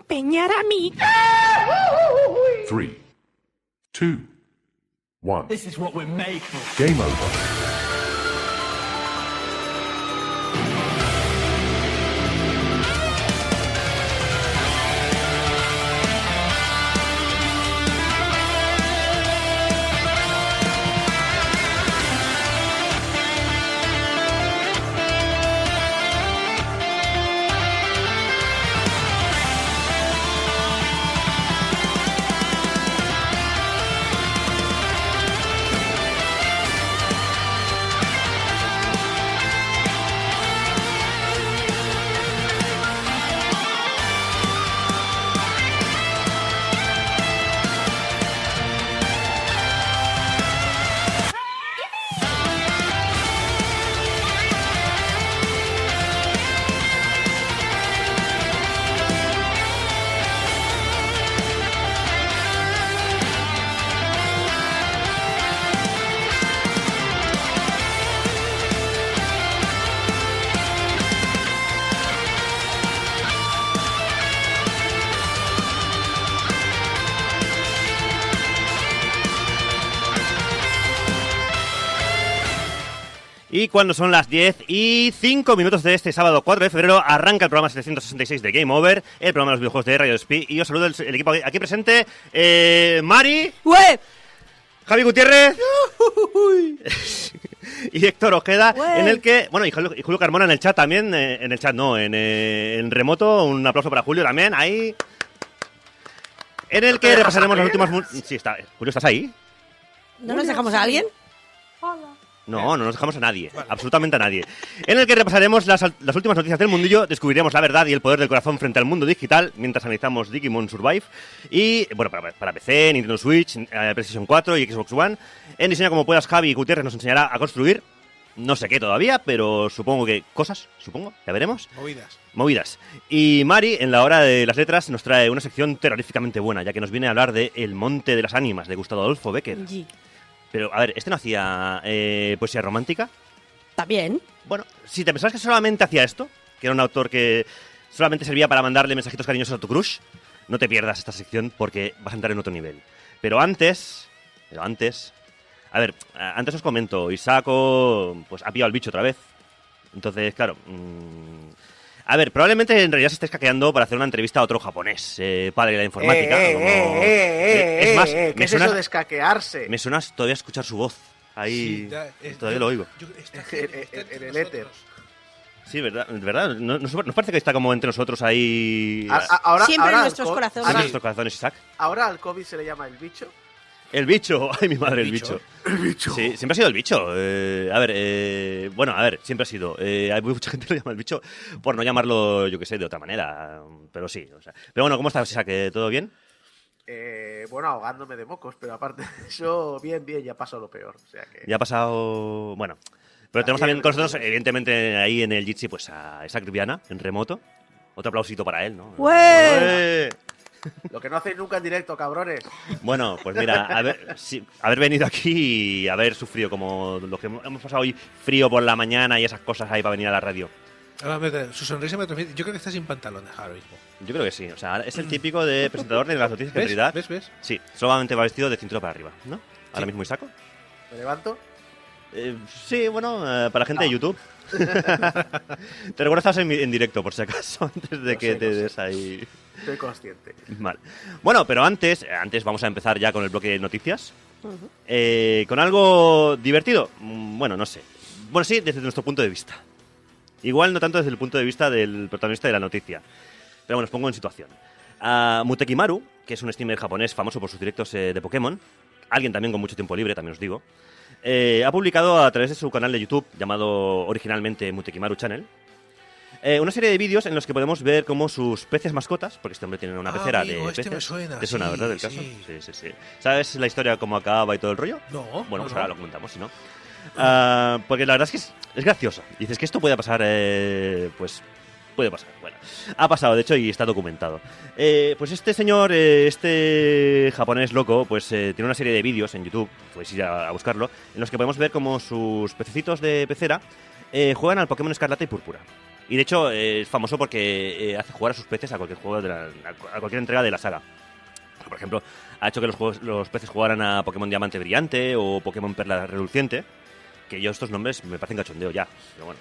empeñar a mí. 3, 2, 1. This is what we're made for. Game over. Y cuando son las 10:05 de este sábado 4 de febrero, arranca el programa 766 de Game Over, el programa de los videojuegos de Radio Speed. Y os saludo el equipo aquí presente, Mari, ¡Ué! Javi Gutiérrez y Héctor Ojeda, ¡Ué! en el que, bueno, y Julio Carmona en el chat también, en el chat no, en remoto, un aplauso para Julio también, ahí. En el que repasaremos las últimas... Sí, está. Julio, ¿estás ahí? ¿No nos dejamos a alguien? No nos dejamos a nadie, absolutamente a nadie. En el que repasaremos las últimas noticias del mundillo, descubriremos la verdad y el poder del corazón frente al mundo digital, mientras analizamos Digimon Survive. Y, bueno, para PC, Nintendo Switch, PlayStation 4 y Xbox One. En Diseña Como Puedas, Javi Gutiérrez nos enseñará a construir, no sé qué todavía, pero supongo que cosas, ya veremos. Movidas. Y Mari, en la hora de las letras, nos trae una sección terroríficamente buena, ya que nos viene a hablar de El Monte de las Ánimas, de Gustavo Adolfo Bécquer. Sí. Pero, a ver, ¿este no hacía poesía romántica? ¿También? Bueno, si te pensabas que solamente hacía esto, que era un autor que solamente servía para mandarle mensajitos cariñosos a tu crush, no te pierdas esta sección porque vas a entrar en otro nivel. Pero antes... A ver, antes os comento, Isako pues ha pillado el bicho otra vez. Entonces, claro... A ver, probablemente en realidad se esté escaqueando para hacer una entrevista a otro japonés, padre de la informática. Es más, ¿qué es eso de escaquearse? Me suena todavía escuchar su voz. Ahí todavía lo oigo. En el éter. Sí, ¿verdad? ¿Nos parece que está como entre nosotros ahí? Siempre en ahora nuestros corazones. En nuestros corazones, Isaac. Ahora al COVID se le llama el bicho. El bicho, ay mi madre, el bicho. El bicho. Sí, siempre ha sido el bicho. Siempre ha sido. Hay mucha gente que lo llama el bicho por no llamarlo, yo qué sé, de otra manera. Pero sí, o sea. Pero bueno, ¿cómo estás, Isaac? ¿Todo bien? Bueno, ahogándome de mocos, pero aparte de eso, bien, ya ha pasado lo peor. O sea que... Ya ha pasado... Bueno, pero tenemos también con nosotros, evidentemente, ahí en el Jitsi, pues a Isaac Rubiana, en remoto. Otro aplausito para él, ¿no? ¡Ué! Lo que no hacéis nunca en directo, cabrones. Bueno, pues mira, haber venido aquí y haber sufrido como los que hemos pasado hoy frío por la mañana y esas cosas ahí para venir a la radio. Su sonrisa me transmite. Yo creo que está sin pantalones ahora mismo. Yo creo que sí, o sea, es el típico de presentador de las noticias que en realidad... ¿Ves? Sí, solamente va vestido de cintura para arriba, ¿no? Ahora mismo Isaac. ¿Me levanto? Sí, bueno, para gente de YouTube. Te recuerdo que estás en directo, por si acaso, antes de que te des ahí... Estoy consciente. Vale. Bueno, pero antes vamos a empezar ya con el bloque de noticias. Con algo divertido. Bueno, no sé. Bueno, sí, desde nuestro punto de vista. Igual no tanto desde el punto de vista del protagonista de la noticia. Pero bueno, os pongo en situación. Mutekimaru, que es un streamer japonés famoso por sus directos de Pokémon, alguien también con mucho tiempo libre, también os digo, ha publicado a través de su canal de YouTube, llamado originalmente Mutekimaru Channel, una serie de vídeos en los que podemos ver cómo sus peces mascotas, porque este hombre tiene una pecera amigo, de peces. me suena. ¿Te suena, Sí, verdad, del caso? sí. Sí. ¿Sabes la historia, cómo acaba y todo el rollo? No. Bueno, pues no. ahora lo comentamos, si no. Porque la verdad es que es gracioso. Dices que esto puede pasar, pues puede pasar. Bueno, ha pasado, de hecho, y está documentado. Pues este señor, este japonés loco, pues tiene una serie de vídeos en YouTube, podéis ir a buscarlo, en los que podemos ver cómo sus pececitos de pecera juegan al Pokémon Escarlata y Púrpura. Y de hecho es famoso porque hace jugar a sus peces a cualquier juego a cualquier entrega de la saga. Por ejemplo, ha hecho que los peces jugaran a Pokémon Diamante Brillante o Pokémon Perla Reluciente, que yo estos nombres me parecen cachondeo ya, pero bueno.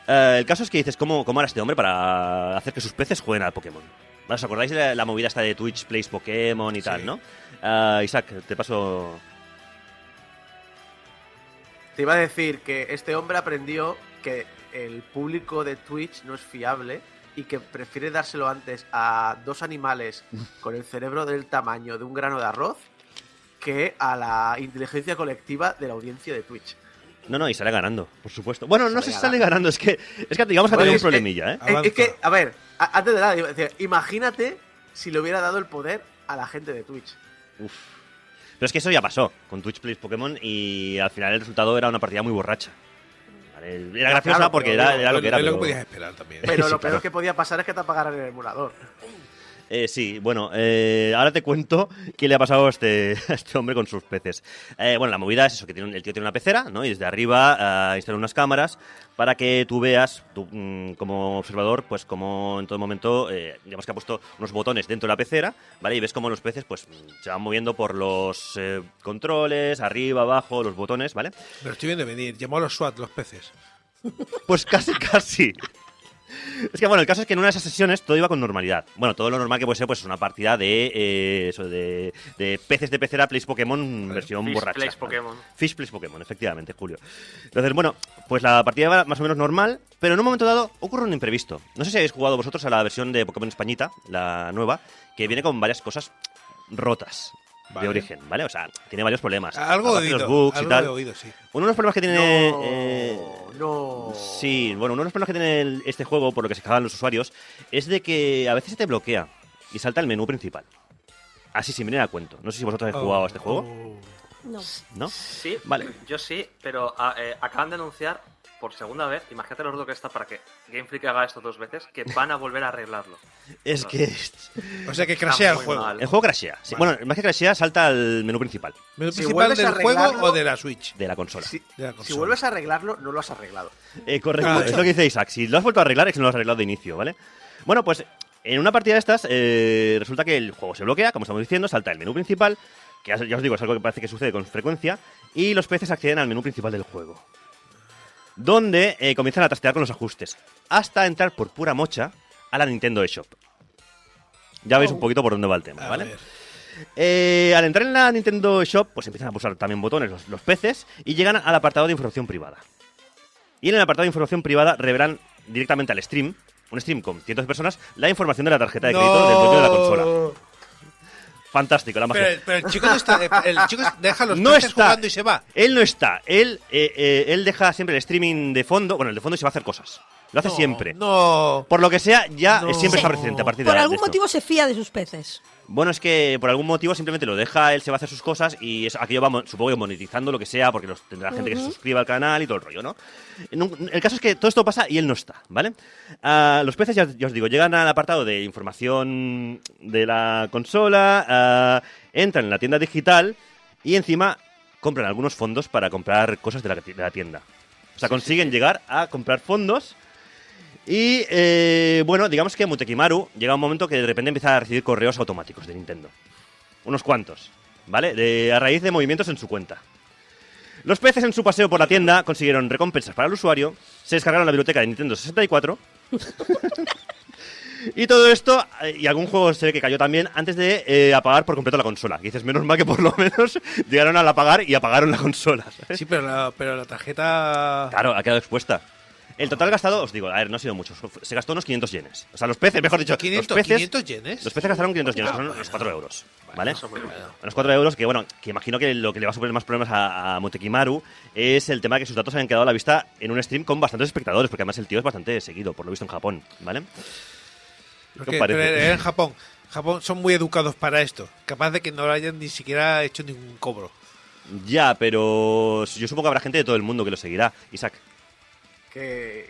El caso es que dices, ¿cómo hará este hombre para hacer que sus peces jueguen al Pokémon? ¿Os acordáis de la movida esta de Twitch Plays Pokémon y tal, no? Isaac, te paso... Te iba a decir que este hombre aprendió que el público de Twitch no es fiable y que prefiere dárselo antes a dos animales con el cerebro del tamaño de un grano de arroz que a la inteligencia colectiva de la audiencia de Twitch. No, y sale ganando, por supuesto. Bueno, no sé si Sale sale ganando, es que digamos que ha tenido un problemilla, ¿eh? Es que, a ver, antes de nada, iba a decir, imagínate si le hubiera dado el poder a la gente de Twitch. Uf. Pero es que eso ya pasó con Twitch Plays Pokémon y al final el resultado era una partida muy borracha. ¿Vale? Era graciosa claro, porque pero era lo que era. Es lo pero- que podías esperar también. Pero Sí, lo claro. peor que podía pasar es que te apagaran el emulador. Sí, bueno, ahora te cuento qué le ha pasado a este hombre con sus peces. Bueno, la movida es eso, que el tío tiene una pecera, ¿no? Y desde arriba instala unas cámaras para que tú veas, como observador, pues como en todo momento, digamos que ha puesto unos botones dentro de la pecera, ¿vale? Y ves cómo los peces pues se van moviendo por los controles, arriba, abajo, los botones, ¿vale? Me lo estoy viendo venir. Llamó a los SWAT, los peces. Pues casi. Es que bueno, el caso es que en una de esas sesiones todo iba con normalidad. Bueno, todo lo normal que puede ser, pues una partida de peces de pecera Plays Pokémon versión Fish borracha. Plays ¿vale? Pokémon. Fish Plays Pokémon, efectivamente, Julio. Entonces, bueno, pues la partida iba más o menos normal, pero en un momento dado ocurre un imprevisto. No sé si habéis jugado vosotros a la versión de Pokémon Españita, la nueva, que viene con varias cosas rotas. Vale. De origen, ¿vale? O sea, tiene varios problemas. Algo Aparte de de oído. los bugs y Algo tal. de oído, sí. Uno de los problemas que tiene... No. Sí, bueno, uno de los problemas que tiene este juego, por lo que se quejaban los usuarios, es de que a veces se te bloquea y salta el menú principal. Así sin venir a cuento. No sé si vosotros habéis jugado a este juego, No. ¿no? Sí, Vale. yo sí, pero acaban de anunciar por segunda vez, imagínate lo rudo que está para que Game Freak haga esto 2 veces, que van a volver a arreglarlo. Es que O sea que crashea el muy juego. mal. el juego crashea. Sí, Vale. bueno, más que crashea, salta al menú principal ¿Menú Si principal vuelves del a juego arreglarlo- o de la Switch? de la consola. Si, De la si consola. vuelves a arreglarlo, no lo has arreglado. Correcto, Ah, es eso. lo que dice Isaac. Si lo has vuelto a arreglar es que no lo has arreglado de inicio, ¿vale? Bueno, pues en una partida de estas resulta que el juego se bloquea, como estamos diciendo, salta el menú principal, que ya os digo, es algo que parece que sucede con frecuencia, y los peces acceden al menú principal del juego, donde comienzan a trastear con los ajustes, hasta entrar por pura mocha a la Nintendo eShop. Ya veis un poquito por dónde va el tema, A ¿vale? ver. Al entrar en la Nintendo eShop, pues empiezan a pulsar también botones los peces y llegan al apartado de información privada. Y en el apartado de información privada revelan directamente al stream, un stream con cientos de personas, la información de la tarjeta de crédito del dueño de la consola. Fantástico, la magia. Pero el chico no está. El chico deja los No peces está. jugando y se va. Él no está. Él deja siempre el streaming de fondo. Bueno, el de fondo se va a hacer cosas. Lo hace siempre. No. Por lo que sea, ya No. siempre está Sí. presente a partir Por de algún esto. motivo se fía de sus peces. Bueno, es que por algún motivo simplemente lo deja, él se va a hacer sus cosas y aquello va, supongo que monetizando lo que sea, porque tendrá gente que se suscriba al canal y todo el rollo, ¿no? El caso es que todo esto pasa y él no está, ¿vale? Los peces, ya os digo, llegan al apartado de información de la consola, entran en la tienda digital y encima compran algunos fondos para comprar cosas de la tienda. O sea, consiguen llegar a comprar fondos. Y bueno, digamos que Mutekimaru llega un momento que de repente empieza a recibir correos automáticos de Nintendo. Unos cuantos, ¿vale? A raíz de movimientos en su cuenta. Los peces en su paseo por la tienda consiguieron recompensas para el usuario, se descargaron la biblioteca de Nintendo 64. Y todo esto, y algún juego se ve que cayó también antes de apagar por completo la consola. Y dices, menos mal que por lo menos llegaron al apagar y apagaron la consola, ¿sabes? Sí, pero la tarjeta. Claro, ha quedado expuesta. El total gastado, os digo, a ver, no ha sido mucho. Se gastó unos 500 yenes. O sea, los peces, mejor dicho, 500, los peces, 500 yenes. los peces gastaron 500 yenes, son unos 4 euros, ¿vale? Eso es muy bueno. Unos 4 euros que, bueno, que imagino que lo que le va a suponer más problemas a Mutekimaru es el tema de que sus datos habían quedado a la vista en un stream con bastantes espectadores, porque además el tío es bastante seguido, por lo visto en Japón, ¿vale? ¿Qué os parece? Pero en Japón. Japón son muy educados para esto. Capaz de que no lo hayan ni siquiera hecho ningún cobro. Ya, pero yo supongo que habrá gente de todo el mundo que lo seguirá. Isaac. Que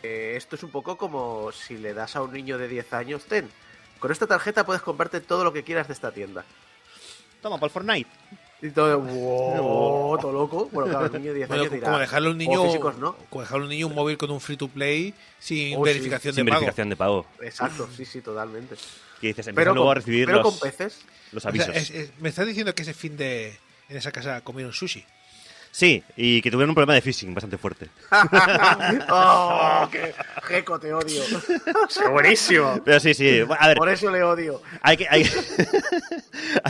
esto es un poco como si le das a un niño de 10 años, con esta tarjeta puedes comprarte todo lo que quieras de esta tienda. Toma, para el Fortnite. Y todo, wow, todo loco. Bueno, claro, el niño de 10 Bueno, años dirá, como dejarle a un niño, "Oh, físicos, ¿no?". como dejarle a un niño un móvil con un free to play sin Oh, sí. verificación Sin de pago. verificación de pago. Exacto, sí, totalmente. Que dices, empiezan Pero luego a con, recibir pero los, con peces. los O sea, avisos. me estás diciendo que ese fin de en esa casa comieron sushi. Sí, y que tuvieron un problema de phishing bastante fuerte. ¡Oh, qué jeco, te odio! ¡Qué buenísimo! Pero sí, sí. A ver, Por eso le odio. hay que, hay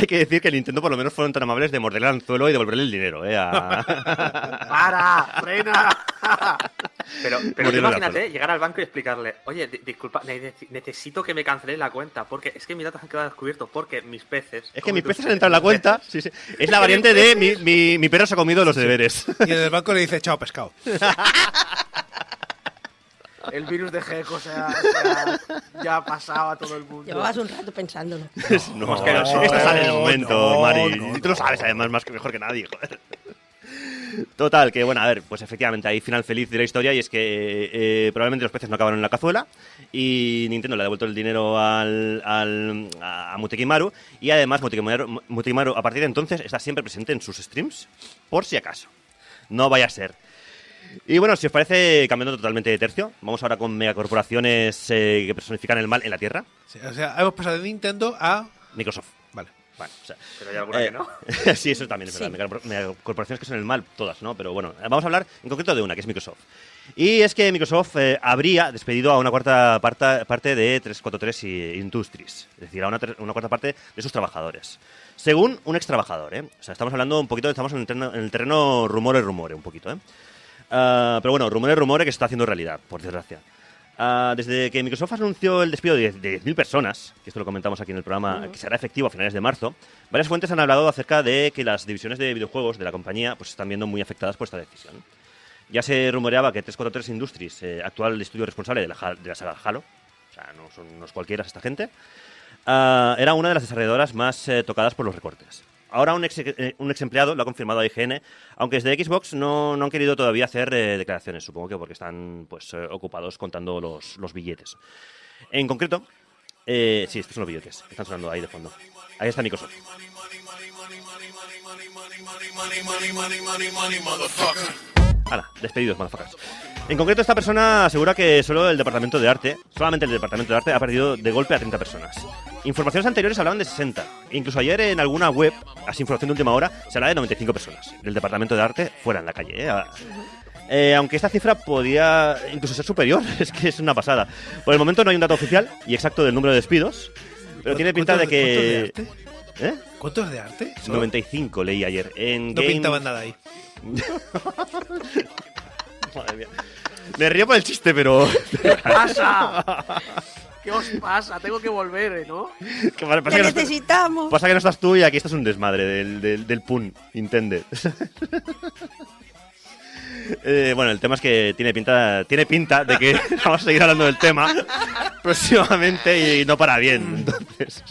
que decir que Nintendo por lo menos fueron tan amables de morderle al anzuelo y devolverle el dinero, ¡Para! ¡Frena! Pero Morirle imagínate llegar al banco y explicarle, oye, disculpa, necesito que me cancele la cuenta, porque es que mis datos han quedado descubiertos, porque mis peces... Es que mis peces han entrado en la cuenta. Sí, sí. Es la variante de mi perro se ha comido los deberes. Y en el banco le dice, chao, pescado. El virus de Gecko ya ha pasado a todo el mundo. Llevabas un rato pensándolo. No, que no, esto sale en el momento, no, Mari. no, Y tú lo sabes además más que mejor que nadie, joder. Total, que bueno, a ver, pues efectivamente hay final feliz de la historia y es que probablemente los peces no acabaron en la cazuela y Nintendo le ha devuelto el dinero a Mutekimaru y además Mutekimaru a partir de entonces está siempre presente en sus streams, por si acaso. No vaya a ser. Y bueno, si os parece, cambiando totalmente de tercio, vamos ahora con megacorporaciones que personifican el mal en la Tierra. Sí, o sea, hemos pasado de Nintendo a... Microsoft. Vale. Vale, o sea, Pero hay alguna que no. sí, eso también es verdad. Megacorporaciones que son el mal, todas, ¿no? Pero bueno, vamos a hablar en concreto de una, que es Microsoft. Y es que Microsoft habría despedido a una cuarta parte de 343 Industries, es decir, a una cuarta parte de sus trabajadores. Según un ex trabajador, ¿eh? O sea, estamos hablando un poquito, estamos en el terreno rumores, un poquito, ¿eh? Pero bueno, rumores que se está haciendo realidad, por desgracia. Desde que Microsoft anunció el despido de 10.000 personas, que esto lo comentamos aquí en el programa, que será efectivo a finales de marzo, varias fuentes han hablado acerca de que las divisiones de videojuegos de la compañía pues están viendo muy afectadas por esta decisión. Ya se rumoreaba que 343 Industries, actual estudio responsable de la saga Halo, o sea, no son unos cualquiera esta gente, era una de las desarrolladoras más tocadas por los recortes. Ahora un ex empleado lo ha confirmado a IGN, aunque desde Xbox no han querido todavía hacer declaraciones, supongo que porque están pues ocupados contando los billetes. En concreto, sí, estos son los billetes, que están sonando ahí de fondo. Ahí está Microsoft. Hala, despedidos, motherfuckers. En concreto, esta persona asegura que solamente el departamento de arte ha perdido de golpe a 30 personas. Informaciones anteriores hablaban de 60. Incluso ayer en alguna web, así información de última hora, se hablaba de 95 personas del departamento de arte fuera en la calle. Aunque esta cifra podía incluso ser superior, es que es una pasada. Por el momento no hay un dato oficial y exacto del número de despidos, pero tiene pinta de que... ¿Cuántos de arte? 95 leí ayer. En No Game... pintaban nada ahí. Madre mía. Me río por el chiste, pero... ¿Qué pasa? ¿Qué os pasa? Tengo que volver, ¿no? que pasa, ¡Te que no, necesitamos! pasa que no estás tú y aquí estás un desmadre del pun, intended. Bueno, el tema es que tiene pinta de que vamos a seguir hablando del tema próximamente y no para bien. Entonces,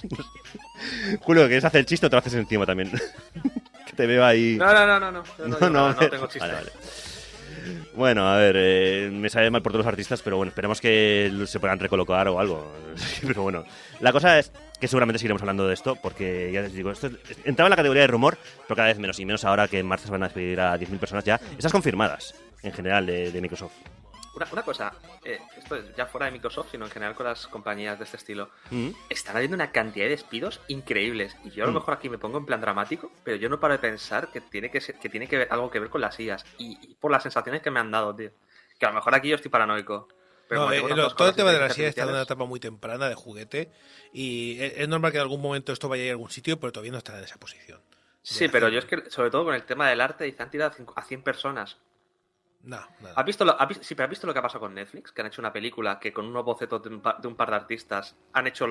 Julio, ¿quieres hacer el chiste o te lo haces encima también? Que te veo ahí. No tengo chiste. Vale. Bueno, a ver, me sabe mal por todos los artistas, pero bueno, esperemos que se puedan recolocar o algo. Pero bueno, la cosa es que seguramente seguiremos hablando de esto, porque ya les digo, esto entraba en la categoría de rumor, pero cada vez menos, y menos ahora que en marzo se van a despedir a 10.000 personas ya. Esas confirmadas, en general, de Microsoft. Una cosa, esto ya fuera de Microsoft, sino en general con las compañías de este estilo, Mm. están habiendo una cantidad de despidos increíbles. Y yo a lo mejor aquí me pongo en plan dramático, pero yo no paro de pensar que tiene que ver algo que ver con las IAs. Y por las sensaciones que me han dado, tío. Que a lo mejor aquí yo estoy paranoico. Pero No, como tengo tantas todo el cosas tema de las inteligencias IA está en una artificiales- etapa muy temprana de juguete y es normal que en algún momento esto vaya a ir a algún sitio, pero todavía no está en esa posición. Sí, pero yo es que, sobre todo con el tema del arte, dice, han tirado a 100 personas. No, nada. ¿Has visto pero ¿has visto lo que ha pasado con Netflix? Que han hecho una película que con unos bocetos de un par de artistas han hecho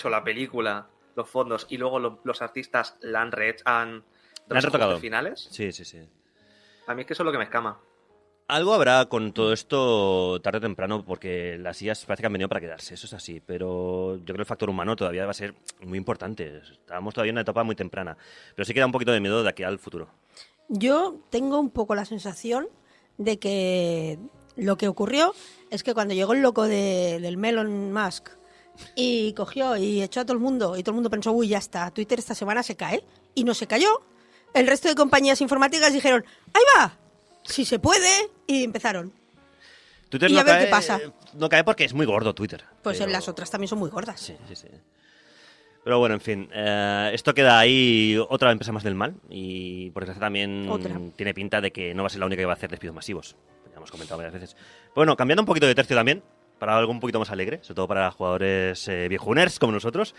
la película, los fondos, y luego los artistas la han La han los retocado. ajustes finales. Sí, sí, sí. A mí es que eso es lo que me escama. Algo habrá con todo esto tarde o temprano, porque las IAs parece que han venido para quedarse, eso es así, pero yo creo que el factor humano todavía va a ser muy importante. Estamos todavía en una etapa muy temprana, pero sí que da un poquito de miedo de aquí al futuro. Yo tengo un poco la sensación de que lo que ocurrió es que cuando llegó el loco del Elon Musk y cogió y echó a todo el mundo, y todo el mundo pensó, uy, ya está, Twitter esta semana se cae, y no se cayó. el resto de compañías informáticas dijeron, ¡ahí va! Si se puede, y empezaron. Twitter Y no a ver cae, qué pasa. No cae porque es muy gordo Twitter. Pues pero- las otras también son muy gordas. Sí, sí, sí. Pero bueno, en fin, esto queda ahí otra empresa más del mal y por desgracia también Otra. tiene pinta de que no va a ser la única que va a hacer despidos masivos. Ya hemos comentado varias veces. Bueno, cambiando un poquito de tercio también, para algo un poquito más alegre, sobre todo para jugadores viejuners como nosotros,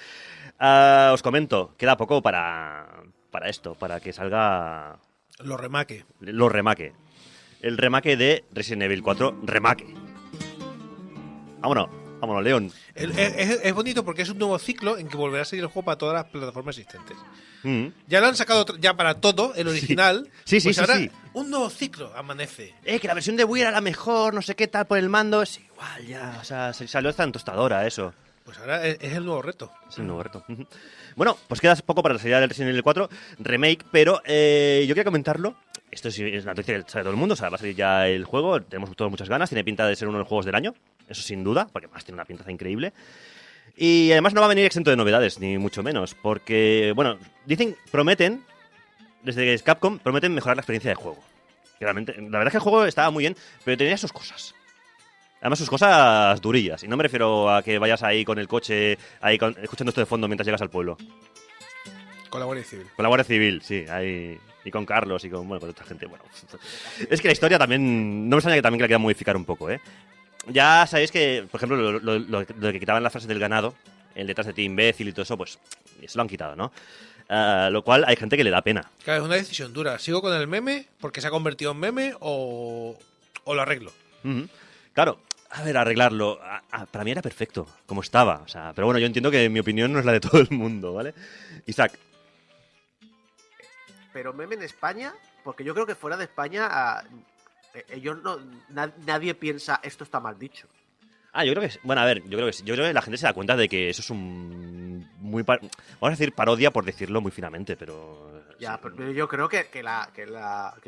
os comento, queda poco para esto, para que salga Los remake. los remake. El remake de Resident Evil 4 Remake. Vámonos, vámonos, León. Es bonito porque es un nuevo ciclo en que volverá a salir el juego para todas las plataformas existentes. Mm. Ya lo han sacado ya para todo, el original. Sí, sí, pues sí, ahora sí. un nuevo ciclo amanece. Que la versión de Wii era la mejor, no sé qué tal por el mando. Es igual ya, o sea, se salió hasta en tostadora eso. Pues ahora es el nuevo reto. Es el nuevo reto. Bueno, pues queda poco para la salida del Resident Evil 4 Remake, pero yo quería comentarlo. Esto sí es una noticia que sabe todo el mundo, o sea, va a salir ya el juego, tenemos todos muchas ganas, tiene pinta de ser uno de los juegos del año, eso sin duda, porque además tiene una pintaza increíble. Y además no va a venir exento de novedades, ni mucho menos, porque, bueno, prometen, desde Capcom, prometen mejorar la experiencia de juego. Que realmente, la verdad es que el juego estaba muy bien, pero tenía sus cosas. Además, sus cosas durillas. Y no me refiero a que vayas ahí con el coche, ahí escuchando esto de fondo mientras llegas al pueblo. Con la Guardia Civil. Con la Guardia Civil, sí, ahí. Y con Carlos y con, bueno, con otra gente. Bueno, es que la historia también. No me extraña que también que la quieran modificar un poco, ¿eh? Ya sabéis que, por ejemplo, lo que quitaban las frases del ganado, el detrás de ti imbécil y todo eso, pues eso lo han quitado, ¿no? Lo cual hay gente que le da pena. Claro, es una decisión dura. ¿Sigo con el meme porque se ha convertido en meme o lo arreglo? Ujú. Claro, a ver, arreglarlo. Para mí era perfecto, como estaba. O sea, pero bueno, yo entiendo que mi opinión no es la de todo el mundo, ¿vale? Isaac. Pero meme en España, porque yo creo que fuera de España ellos no, nadie piensa esto está mal dicho. Yo creo que sí. Bueno, a ver, yo creo que sí. Yo creo que la gente se da cuenta de que eso es un vamos a decir parodia por decirlo muy finamente, pero Ya, sí. pero yo creo que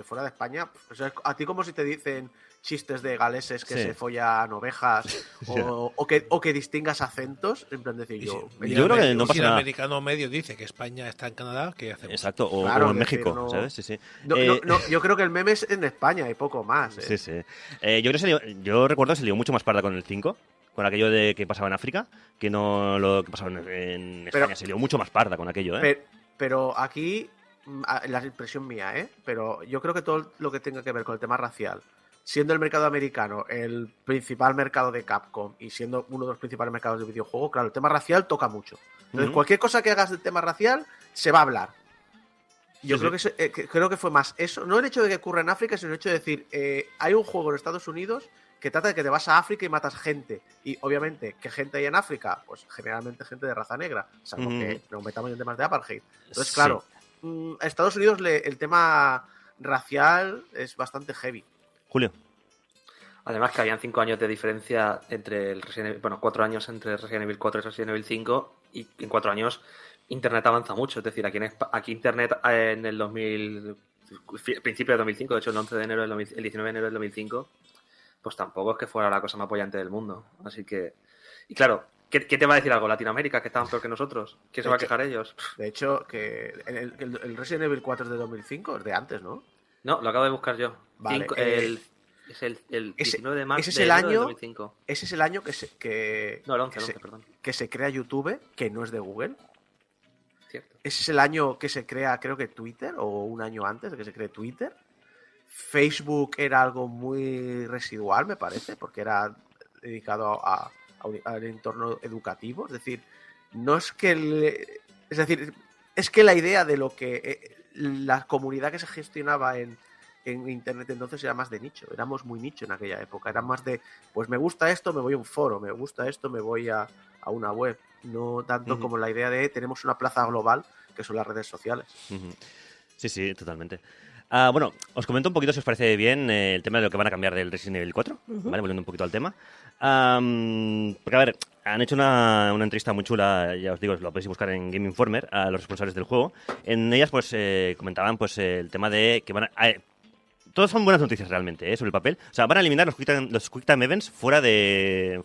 fuera de España, o sea, a ti como si te dicen chistes de galeses que Sí. se follan ovejas o que distingas acentos, en plan decir yo. Yo creo que no pasa si el nada. americano medio dice que España está en Canadá, ¿qué hacemos? Exacto, o, Claro, o en es decir, México, no- ¿sabes? Sí, sí. No, yo creo que el meme es en España y poco más. Sí, sí. Yo creo que yo recuerdo que se lió mucho más parda con el 5, con aquello de que pasaba en África, que no lo que pasaba en España. Pero- Se lió mucho más parda con aquello, ¿eh? Pero aquí, la impresión mía, pero yo creo que todo lo que tenga que ver con el tema racial, siendo el mercado americano el principal mercado de Capcom y siendo uno de los principales mercados de videojuego, claro, el tema racial toca mucho. Entonces, Ujú. cualquier cosa que hagas del tema racial, se va a hablar. Yo Sí, creo creo que fue más eso, no el hecho de que ocurra en África, sino el hecho de decir, hay un juego en Estados Unidos que trata de que te vas a África y matas gente. Y obviamente, ¿qué gente hay en África? Pues generalmente gente de raza negra, salvo Ujú. que nos metamos en temas de apartheid. Entonces, Sí. claro, a Estados Unidos el tema racial es bastante heavy. Julio. Además que habían 5 años de diferencia entre el Resident Evil, 4 años entre Resident Evil 4 y Resident Evil 5 y en 4 años Internet avanza mucho. Es decir, aquí Internet en el principio de 2005, de hecho el 11 de enero el 19 de enero del 2005, pues tampoco es que fuera la cosa más apoyante del mundo. Así que, y claro, ¿qué te va a decir algo? ¿Latinoamérica, que estaban peor que nosotros? ¿Quién se va a quejar ellos? De hecho, que el Resident Evil 4 es de 2005, es de antes, ¿no? No, lo acabo de buscar yo. Vale, Es el ese- 19 de marzo ese es de el enero del año- 2005. Ese es el año No, el 11, perdón. que se crea YouTube, que no es de Google. Cierto. Ese es el año que se crea, creo que Twitter, o un año antes de que se cree Twitter. Facebook era algo muy residual, me parece, porque era dedicado al entorno educativo. Es decir, no es que... es decir, es que la idea de lo que... la comunidad que se gestionaba en Internet entonces era más de nicho. Éramos muy nicho en aquella época. Era más de, pues me gusta esto, me voy a un foro. Me gusta esto, me voy a una web. No tanto Ujú. como la idea de tenemos una plaza global que son las redes sociales. Ujú. Sí, sí, totalmente. Bueno, os comento un poquito si os parece bien el tema de lo que van a cambiar del Resident Evil 4, ¿vale? Volviendo un poquito al tema. Porque, a ver, han hecho una entrevista muy chula, ya os digo, lo podéis buscar en Game Informer, a los responsables del juego. En ellas, pues, comentaban pues el tema de que van a... todos son buenas noticias realmente, sobre el papel. O sea, van a eliminar los Quick Time Events fuera de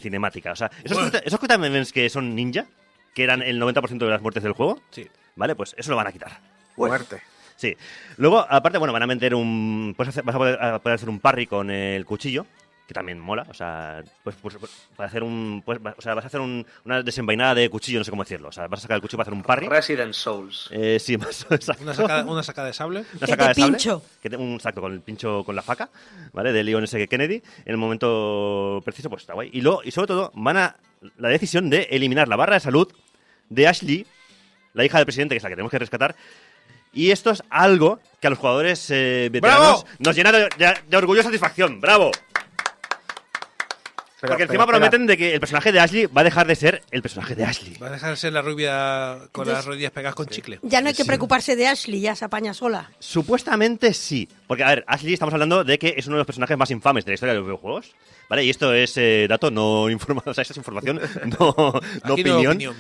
cinemática. O sea, esos Quick Time Events que son ninja, que eran el 90% de las muertes del juego, Sí. ¿vale? Pues eso lo van a quitar. Muerte. Sí. Luego, aparte, bueno, van a meter un... vas a poder hacer un parry con el cuchillo, que también mola. O sea, para hacer un... o sea, vas a hacer una desenvainada de cuchillo, no sé cómo decirlo. O sea, vas a sacar el cuchillo para hacer un parry. Resident Souls. Sí, más exacto. Una sacada de sable. Una Que sacada te de sable, pincho. exacto, con el pincho con la faca, ¿vale? De Leon S. Kennedy. En el momento preciso, pues está guay. Y sobre todo, la decisión de eliminar la barra de salud de Ashley, la hija del presidente, que es la que tenemos que rescatar. Y esto es algo que a los jugadores veteranos ¡Bravo! nos llena de orgullo y satisfacción. ¡Bravo! Porque encima espera. prometen de que el personaje de Ashley va a dejar de ser el personaje de Ashley. Va a dejar de ser la rubia con Entonces- las rodillas pegadas con chicle. Ya no hay que preocuparse de Ashley, ya se apaña sola. Supuestamente sí. Porque, a ver, Ashley estamos hablando de que es uno de los personajes más infames de la historia de los videojuegos. ¿Vale? Y esto es dato, no información. O sea, esta es información, no Aquí no opinión.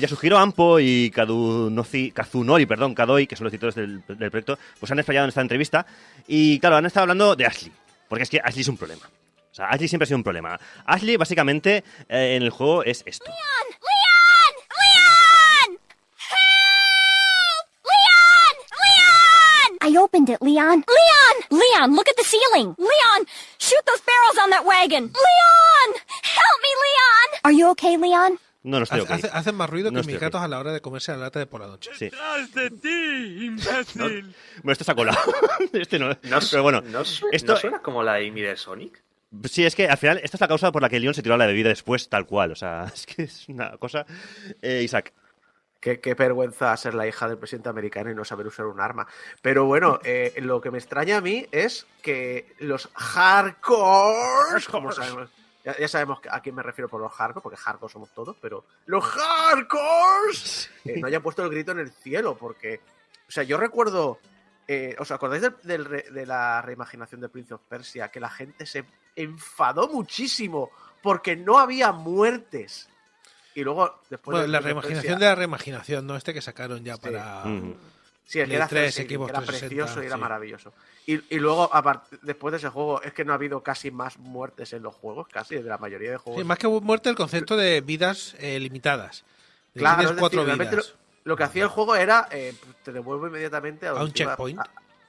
Yasuhiro Ampo y Kazunori, Kadoi, que son los editores del proyecto, pues han explayado en esta entrevista. Y claro, han estado hablando de Ashley. Porque es que Ashley es un problema. O sea, Ashley siempre ha sido un problema. Ashley, básicamente, en el juego es esto. I opened it, Leon. Leon, look at the ceiling. Leon, shoot those barrels on that wagon. Leon, help me, Leon. Are you okay, Leon? No estoy ok. Hacen más ruido No que estoy mis ok. gatos a la hora de comerse la lata de por la noche. Sí. de ti, imbécil! Bueno, este se ha colado. Este no. ¿No, Pero bueno, esto... ¿No suena como la Amy de Sonic? sí, es que al final esta es la causa por la que Leon se tiró a la bebida después, tal cual. O sea, es que es una cosa... Isaac. Qué vergüenza ser la hija del presidente americano y no saber usar un arma. Pero bueno, lo que me extraña a mí es que los hardcores, como sabemos, ya sabemos a quién me refiero por los hardcore, porque hardcore somos todos, pero los hardcores no hayan puesto el grito en el cielo, porque, o sea, yo recuerdo, ¿os acordáis de la reimaginación de Prince of Persia? Que la gente se enfadó muchísimo porque no había muertes. Y luego, después Bueno, de la Prince of reimaginación Persia- de la reimaginación, ¿no? Este que sacaron ya para... Sí, el que del era 3, Cersei, Xbox que era 360, precioso y era sí. maravilloso. Y luego, después de ese juego, es que no ha habido casi más muertes en los juegos, casi, de la mayoría de juegos. Sí, más que muerte, el concepto de vidas limitadas. De Claro, tienes es decir, 4 realmente vidas. lo que hacía el juego era te devuelvo inmediatamente A un donde te iba- checkpoint.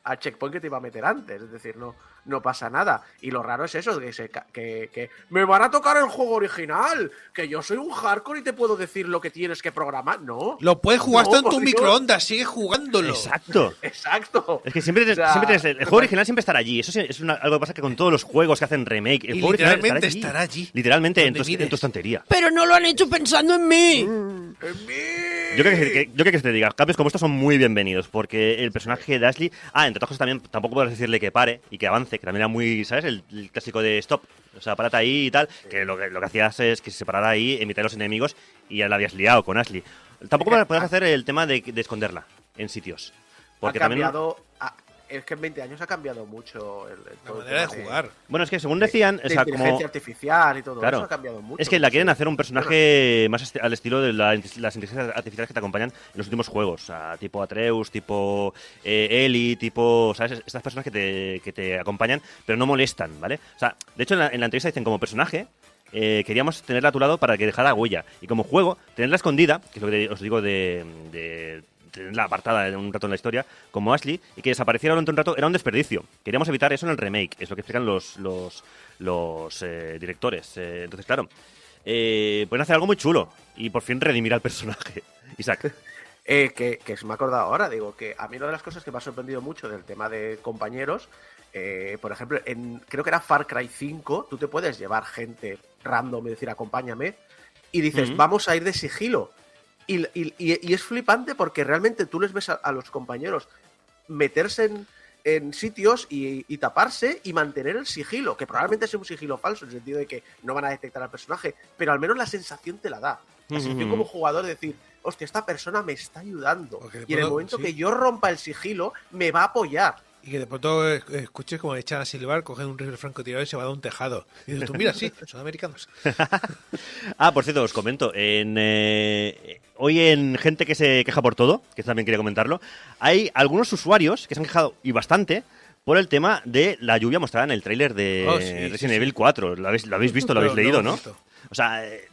al checkpoint que te iba a meter antes, es decir, no pasa nada. Y lo raro es eso, que me van a tocar el juego original, que yo soy un hardcore y te puedo decir lo que tienes que programar. No, Lo puedes jugar hasta en por tu Dios. microondas, sigue jugándolo. Exacto. Exacto. Es que siempre O sea, tienes el juego original siempre estará allí. Eso sí, es algo que pasa que con todos los juegos que hacen remake, el Y juego original literalmente estará allí, Literalmente en donde tu mires. estantería. Pero no lo han hecho pensando en mí. En mí. Yo creo que te diga, cambios como estos son muy bienvenidos, porque el personaje de Ashley... entre otras cosas también, tampoco puedes decirle que pare y que avance, que también era muy, ¿sabes? El clásico de stop, o sea, párate ahí y tal, que lo que hacías es que se parara ahí en mitad de los enemigos y ya la habías liado con Ashley. Tampoco puedes hacer el tema de esconderla en sitios. Porque ha también... cambiado. Es que en 20 años ha cambiado mucho La todo el manera de tema jugar. Bueno, es que según decían, de o sea, inteligencia como... artificial y todo Claro. eso ha cambiado mucho. Es que la quieren hacer un personaje más al estilo de las inteligencias artificiales que te acompañan en los últimos juegos. O sea, tipo Atreus, tipo Ellie, tipo... ¿Sabes? Estas personas que te acompañan, pero no molestan, ¿vale? O sea, de hecho en la entrevista dicen como personaje... queríamos tenerla a tu lado para que dejara huella. Y como juego, tenerla escondida, que es lo que os digo de tenerla apartada de un rato en la historia, como Ashley, y que desapareciera durante un rato, era un desperdicio. Queríamos evitar eso en el remake, es lo que explican los directores. Entonces, claro, pueden hacer algo muy chulo y por fin redimir al personaje. Isaac. Que se me ha acordado ahora, digo, que a mí una de las cosas que me ha sorprendido mucho del tema de compañeros, por ejemplo, creo que era Far Cry 5, tú te puedes llevar gente random y decir acompáñame, y dices, vamos a ir de sigilo. Y es flipante porque realmente tú les ves a los compañeros meterse en sitios y taparse y mantener el sigilo, que probablemente sea un sigilo falso, en el sentido de que no van a detectar al personaje, pero al menos la sensación te la da. La sensación como jugador de decir, hostia, esta persona me está ayudando. Porque Y en el momento que yo rompa el sigilo, me va a apoyar. Y que de pronto escuches como le echan a silbar, cogen un rifle francotirador y se va a dar un tejado. Y dices tú, mira, sí, son americanos. Por cierto, os comento. Hoy en Gente que se queja por todo, que también quería comentarlo, hay algunos usuarios que se han quejado, y bastante, por el tema de la lluvia mostrada en el tráiler de Resident Evil 4. ¿Lo habéis visto? ¿Lo habéis leído, no? O sea, a ver,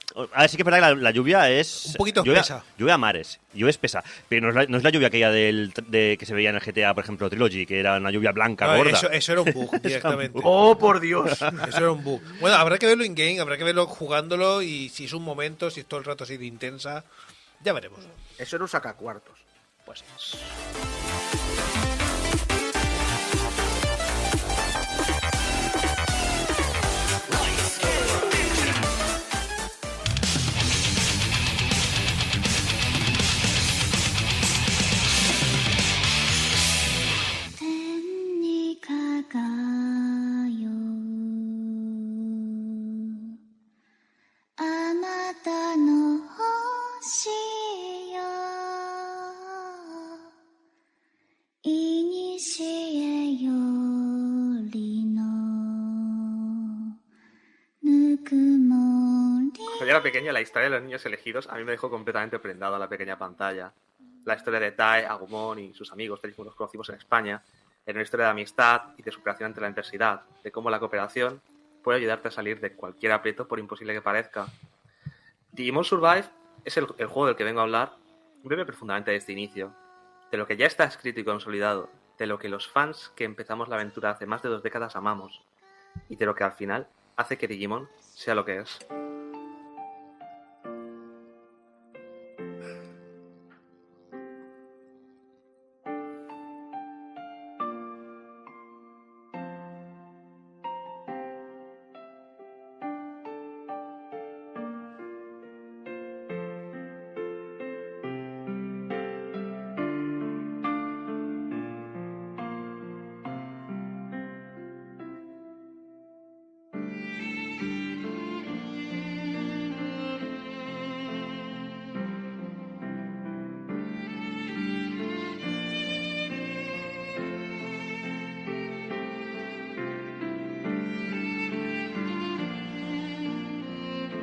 sí que es verdad que la lluvia es... Un poquito lluvia, espesa. Lluvia a mares, lluvia espesa. Pero no es la lluvia aquella que se veía en el GTA, por ejemplo, Trilogy, que era una lluvia blanca, No, gorda. eso era un bug directamente. ¡Oh, por Dios! Eso era un bug. Bueno, habrá que verlo in-game, habrá que verlo jugándolo y si es un momento, si es todo el rato así de intensa, ya veremos. Eso era un sacacuartos. Pues... Cuando yo era pequeño, la historia de los niños elegidos a mí me dejó completamente prendado a la pequeña pantalla. La historia de Tai, Agumon y sus amigos, tal y como los conocimos en España, era una historia de amistad y de superación ante la adversidad, de cómo la cooperación puede ayudarte a salir de cualquier aprieto por imposible que parezca. Digimon Survive es el juego del que vengo a hablar, bebe profundamente de este inicio, de lo que ya está escrito y consolidado, de lo que los fans que empezamos la aventura hace más de 2 décadas amamos, y de lo que al final hace que Digimon sea lo que es.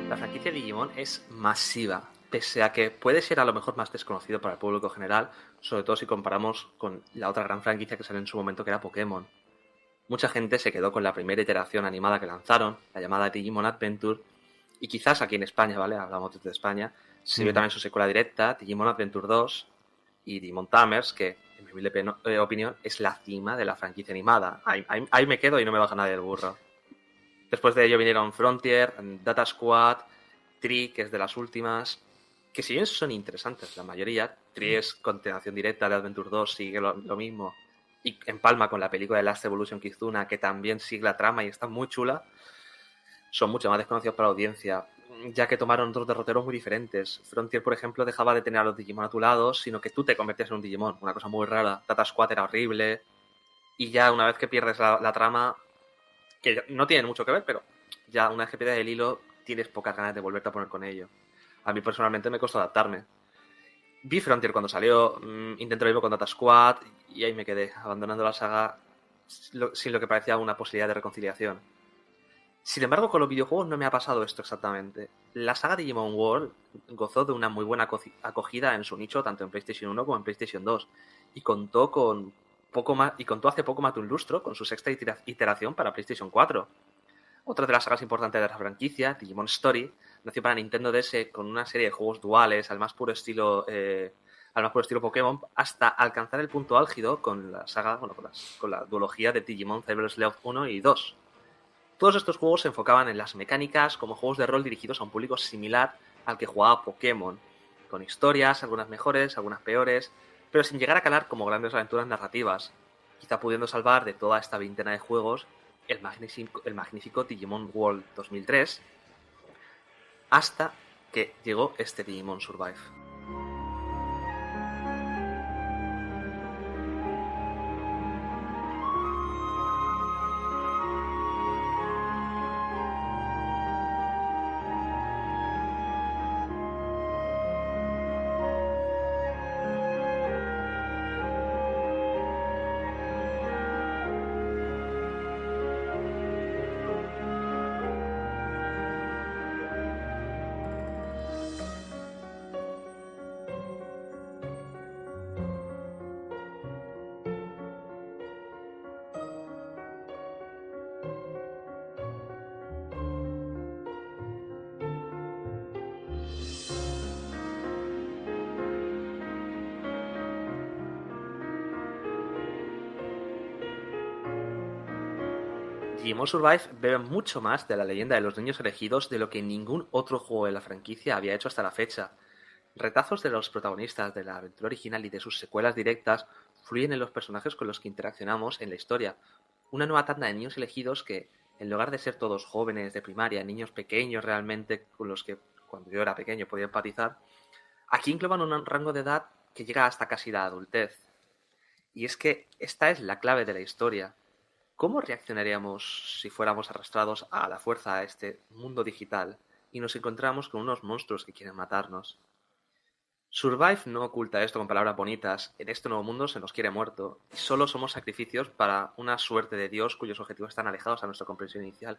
La franquicia Digimon es masiva, pese a que puede ser a lo mejor más desconocido para el público general, sobre todo si comparamos con la otra gran franquicia que salió en su momento, que era Pokémon. Mucha gente se quedó con la primera iteración animada que lanzaron, la llamada Digimon Adventure, y quizás aquí en España, ¿vale? Hablamos desde España, se vio también su secuela directa, Digimon Adventure 2 y Digimon Tamers, que en mi humilde opinión es la cima de la franquicia animada. Ahí me quedo y no me baja nadie del burro. Después de ello vinieron Frontier, Data Squad, Tree, que es de las últimas, que si bien son interesantes la mayoría, Tree es continuación directa de Adventure 2, sigue lo mismo, y empalma con la película de Last Evolution Kizuna, que también sigue la trama y está muy chula, son mucho más desconocidos para la audiencia, ya que tomaron otros derroteros muy diferentes. Frontier, por ejemplo, dejaba de tener a los Digimon a tu lado, sino que tú te convertías en un Digimon, una cosa muy rara. Data Squad era horrible, y ya una vez que pierdes la trama, que no tienen mucho que ver, pero ya una vez que pierdes el hilo, tienes pocas ganas de volverte a poner con ello. A mí personalmente me costó adaptarme. Vi Frontier cuando salió, intenté lo mismo con Data Squad, y ahí me quedé, abandonando la saga sin lo que parecía una posibilidad de reconciliación. Sin embargo, con los videojuegos no me ha pasado esto exactamente. La saga Digimon World gozó de una muy buena acogida en su nicho, tanto en PlayStation 1 como en PlayStation 2, y contó hace poco más de un lustro con su sexta iteración para PlayStation 4. Otra de las sagas importantes de la franquicia, Digimon Story, nació para Nintendo DS con una serie de juegos duales al más puro estilo Pokémon, hasta alcanzar el punto álgido con la saga, con la duología de Digimon Cyber Sleuth 1 y 2. Todos estos juegos se enfocaban en las mecánicas como juegos de rol dirigidos a un público similar al que jugaba Pokémon, con historias, algunas mejores, algunas peores, pero sin llegar a calar como grandes aventuras narrativas, quizá pudiendo salvar de toda esta veintena de juegos el magnífico Digimon World 2003, hasta que llegó este Digimon Survive. Digimon Survive bebe mucho más de la leyenda de los niños elegidos de lo que ningún otro juego de la franquicia había hecho hasta la fecha. Retazos de los protagonistas de la aventura original y de sus secuelas directas fluyen en los personajes con los que interaccionamos en la historia. Una nueva tanda de niños elegidos que, en lugar de ser todos jóvenes de primaria, niños pequeños realmente con los que cuando yo era pequeño podía empatizar, aquí engloban un rango de edad que llega hasta casi la adultez. Y es que esta es la clave de la historia. ¿Cómo reaccionaríamos si fuéramos arrastrados a la fuerza a este mundo digital y nos encontramos con unos monstruos que quieren matarnos? Survive no oculta esto con palabras bonitas. En este nuevo mundo se nos quiere muerto y solo somos sacrificios para una suerte de Dios cuyos objetivos están alejados a nuestra comprensión inicial.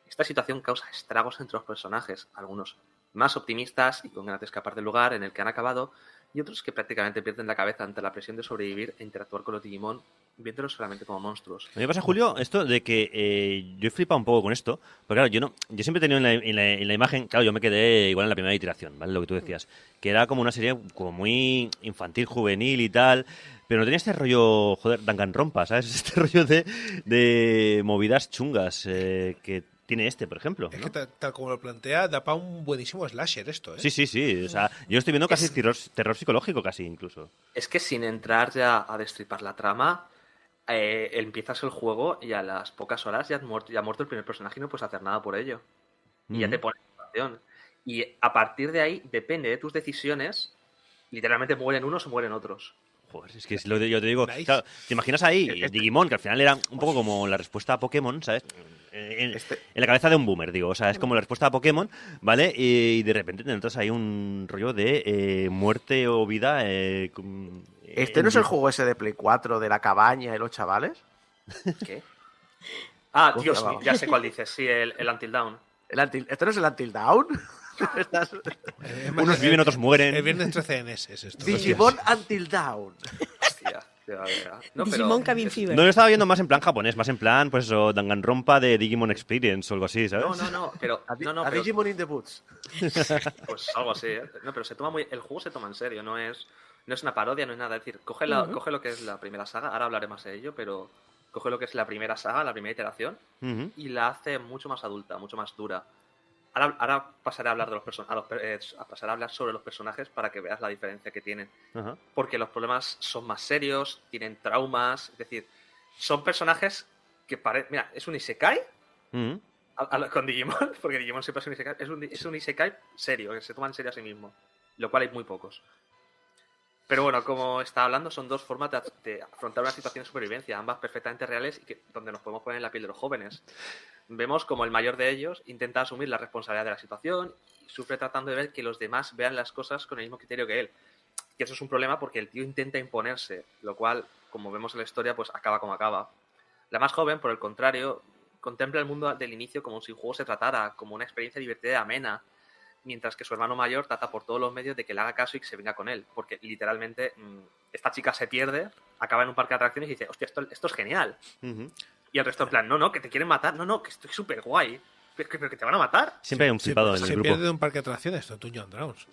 Esta situación causa estragos entre los personajes, algunos más optimistas y con ganas de escapar del lugar en el que han acabado, y otros que prácticamente pierden la cabeza ante la presión de sobrevivir e interactuar con los Digimon, viéndolos solamente como monstruos. A mí me pasa, Julio, esto de que yo he flipado un poco con esto, porque claro, yo siempre he tenido en la imagen, claro, yo me quedé igual en la primera iteración, ¿vale? Lo que tú decías, que era como una serie como muy infantil, juvenil y tal, pero no tenía este rollo, joder, Danganronpa, ¿sabes? Este rollo de movidas chungas que tiene este, por ejemplo, Es ¿no? que tal como lo plantea, da para un buenísimo slasher esto, ¿eh? Sí, o sea, yo estoy viendo casi terror psicológico casi incluso. Es que sin entrar ya a destripar la trama, empiezas el juego y a las pocas horas ya ha muerto el primer personaje y no puedes hacer nada por ello. Y ya te pone en situación. Y a partir de ahí, depende de tus decisiones, literalmente mueren unos o mueren otros. Joder, es que es lo que yo te digo. Nice. Claro, ¿te imaginas ahí Digimon, que al final era un poco como la respuesta a Pokémon, ¿sabes? En la cabeza de un boomer, digo. O sea, es como la respuesta a Pokémon, ¿vale? Y de repente te notas ahí un rollo de muerte o vida. ¿Este no es el juego ese de Play 4 de la cabaña y los chavales? ¿Qué? Ah, ¿Cómo se Dios llamaba? mío, ya sé cuál dices. Sí, el Until Dawn. ¿Este no es el Until Dawn? Unos viven, otros mueren. El viernes 13 es esto. Digimon Until Dawn. Hostia, no, Digimon pero Cabin Fever. No lo estaba viendo más en plan japonés, más en plan, pues eso, Danganronpa de Digimon Experience o algo así, ¿sabes? No, pero A pero Digimon in the Boots. pues algo así, ¿eh? No, pero el juego se toma en serio, no es una parodia, no es nada. Es decir, coge lo que es la primera saga, ahora hablaré más de ello, pero coge lo que es la primera saga, la primera iteración, Ujú. y la hace mucho más adulta, mucho más dura. Ahora pasaré a hablar de pasaré a hablar sobre los personajes para que veas la diferencia que tienen. Ajá. Porque los problemas son más serios, tienen traumas, es decir, son personajes que mira, es un isekai Ujú. con Digimon, porque Digimon siempre es un isekai, es un isekai serio, que se toma en serio a sí mismo, lo cual hay muy pocos. Pero bueno, como está hablando, son dos formas de afrontar una situación de supervivencia, ambas perfectamente reales y donde nos podemos poner en la piel de los jóvenes. Vemos como el mayor de ellos intenta asumir la responsabilidad de la situación y sufre tratando de ver que los demás vean las cosas con el mismo criterio que él. Que eso es un problema porque el tío intenta imponerse, lo cual, como vemos en la historia, pues acaba como acaba. La más joven, por el contrario, contempla el mundo del inicio como si el juego se tratara, como una experiencia divertida y amena, mientras que su hermano mayor trata por todos los medios de que le haga caso y que se venga con él, porque literalmente esta chica se pierde, acaba en un parque de atracciones y dice, hostia, esto es genial. Ujú. Y el resto en plan, no, que te quieren matar, no, que estoy súper guay, pero que te van a matar. Siempre hay un flipado en el Se grupo. pierde de un parque de atracciones, Totuño and Drowns.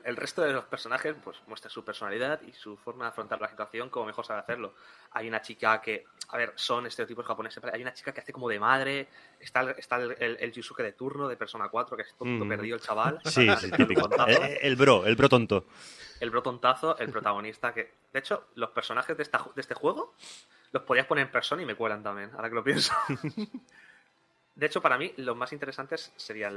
El resto de los personajes pues muestra su personalidad y su forma de afrontar la situación como mejor sabe hacerlo. Hay una chica que, a ver, son estereotipos japoneses, pero hay una chica que hace como de madre, está el Yusuke de turno de Persona 4, que es tonto perdido el chaval. Sí, típico. El bro tonto. El bro tontazo, el protagonista que... De hecho, los personajes de este juego los podías poner en Persona y me cuelan también, ahora que lo pienso. De hecho, para mí, los más interesantes serían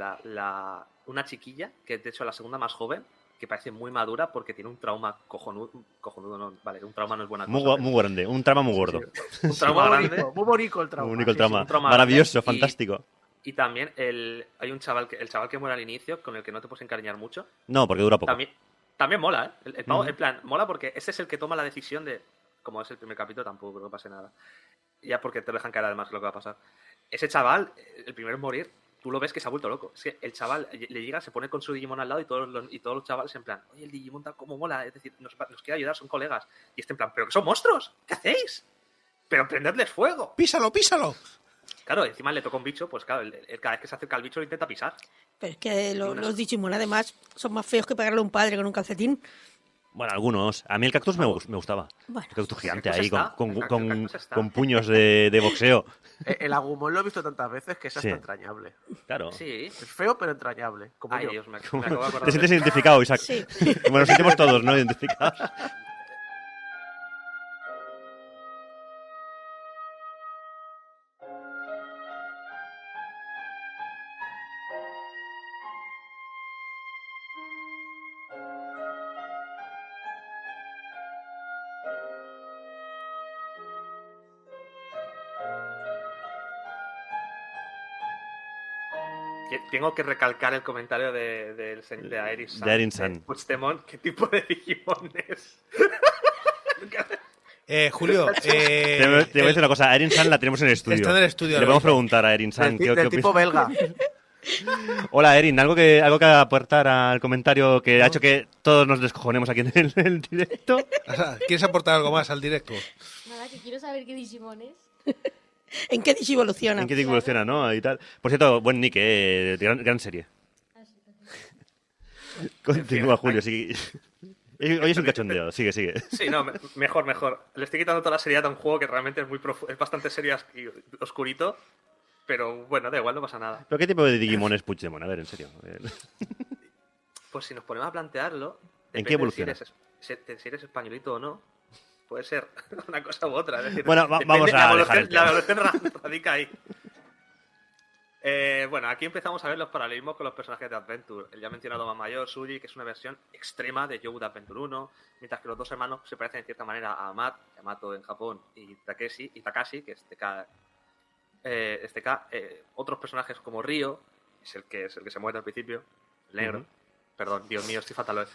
una chiquilla, que de hecho es la segunda más joven, que parece muy madura porque tiene un trauma cojonudo no, vale, un trauma no es buena cosa. Muy grande, un trama muy gordo. Sí, un trauma grande. Muy bonito el trauma. Muy bonito el trama. un trauma Maravilloso, grande fantástico. Y también hay un chaval el chaval que muere al inicio, con el que no te puedes encariñar mucho. No, porque dura poco. También mola, ¿eh? El pavo, Ujú. en plan, mola porque ese es el que toma la decisión de... Como es el primer capítulo, tampoco creo que pase nada. Ya porque te dejan caer además lo que va a pasar. Ese chaval, el primero en morir, tú lo ves que se ha vuelto loco. Es que el chaval le llega, se pone con su Digimon al lado y todos los chavales en plan, oye, el Digimon tal como mola, es decir, nos quiere ayudar, son colegas. Y este en plan, pero que son monstruos, ¿qué hacéis? Pero prendedles fuego. ¡Písalo, písalo! Claro, encima le toca un bicho, pues claro, cada vez que se acerca al bicho lo intenta pisar. Pero es que los Digimon además son más feos que pegarle a un padre con un calcetín. Bueno, algunos. A mí el cactus me gustaba. Bueno. El cactus gigante cactus ahí, está, con, el con, cactus está. con puños de boxeo. El Agumon lo he visto tantas veces que es hasta Sí. entrañable. Claro. Sí. Es feo, pero entrañable. Como Ay, yo. Dios, me acabo de acordar ¿Te de- sientes identificado, Isaac? Sí. Bueno, nos sentimos todos, ¿no? Identificados. Tengo que recalcar el comentario de Aeris De Aerin San. Puigdemont, ¿qué tipo de Digimon es? Julio, Te voy a decir una cosa. A Erin San la tenemos en el estudio. Está en el estudio, Le ¿no? podemos preguntar a Erin San. Del tipo belga. Hola, Erin. ¿Algo que aportar al comentario que ha hecho que todos nos descojonemos aquí en el directo? ¿quieres aportar algo más al directo? Nada, que quiero saber qué Digimon es. ¿En qué evoluciona? ¿En qué evoluciona, no? Y tal. Por cierto, buen nick, gran serie. Continúa, Julio. Sigue. Hoy es un cachondeo. Sigue. Sí, no, mejor. Le estoy quitando toda la seriedad a un juego que realmente es es bastante serio y oscurito. Pero bueno, da igual, no pasa nada. ¿Pero qué tipo de Digimon es Puigdemont? A ver, en serio. Pues si nos ponemos a plantearlo... ¿En depende qué evoluciona? de si eres españolito o no. Puede ser una cosa u otra. Es decir, Bueno, vamos depende- a dejar el tema. La evolución radica ahí. Bueno, aquí empezamos a ver los paralelismos con los personajes de Adventure. El ya mencionado Mamayo, Suji, que es una versión extrema de Yogu de Adventure 1, mientras que los dos hermanos se parecen en cierta manera a Yamato en Japón, y Takashi, que es TK. Otros personajes como Ryo, es el que se muere al principio, el negro. Ujú. Perdón, Dios mío, estoy fatal.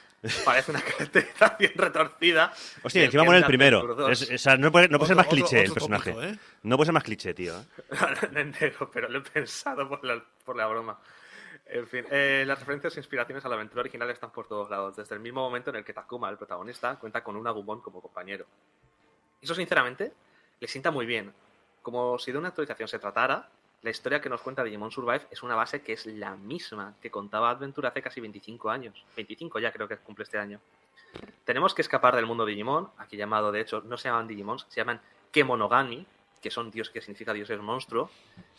Parece una caracterización retorcida. Hostia, del encima que muere el es primero. Adventure 2. O sea, no puede ser más cliché el otro personaje. tópico, ¿eh? No puede ser más cliché, tío. No entero, pero lo he pensado por la broma. En fin, las referencias e inspiraciones a la aventura original están por todos lados, desde el mismo momento en el que Takuma, el protagonista, cuenta con un Agumon como compañero. Eso, sinceramente, le sienta muy bien. Como si de una actualización se tratara, la historia que nos cuenta Digimon Survive es una base que es la misma que contaba Adventure hace casi 25 años. 25 ya creo que cumple este año. Tenemos que escapar del mundo Digimon, aquí llamado, de hecho, no se llaman Digimons, se llaman Kemonogami, que son dios, que significa dioses monstruo,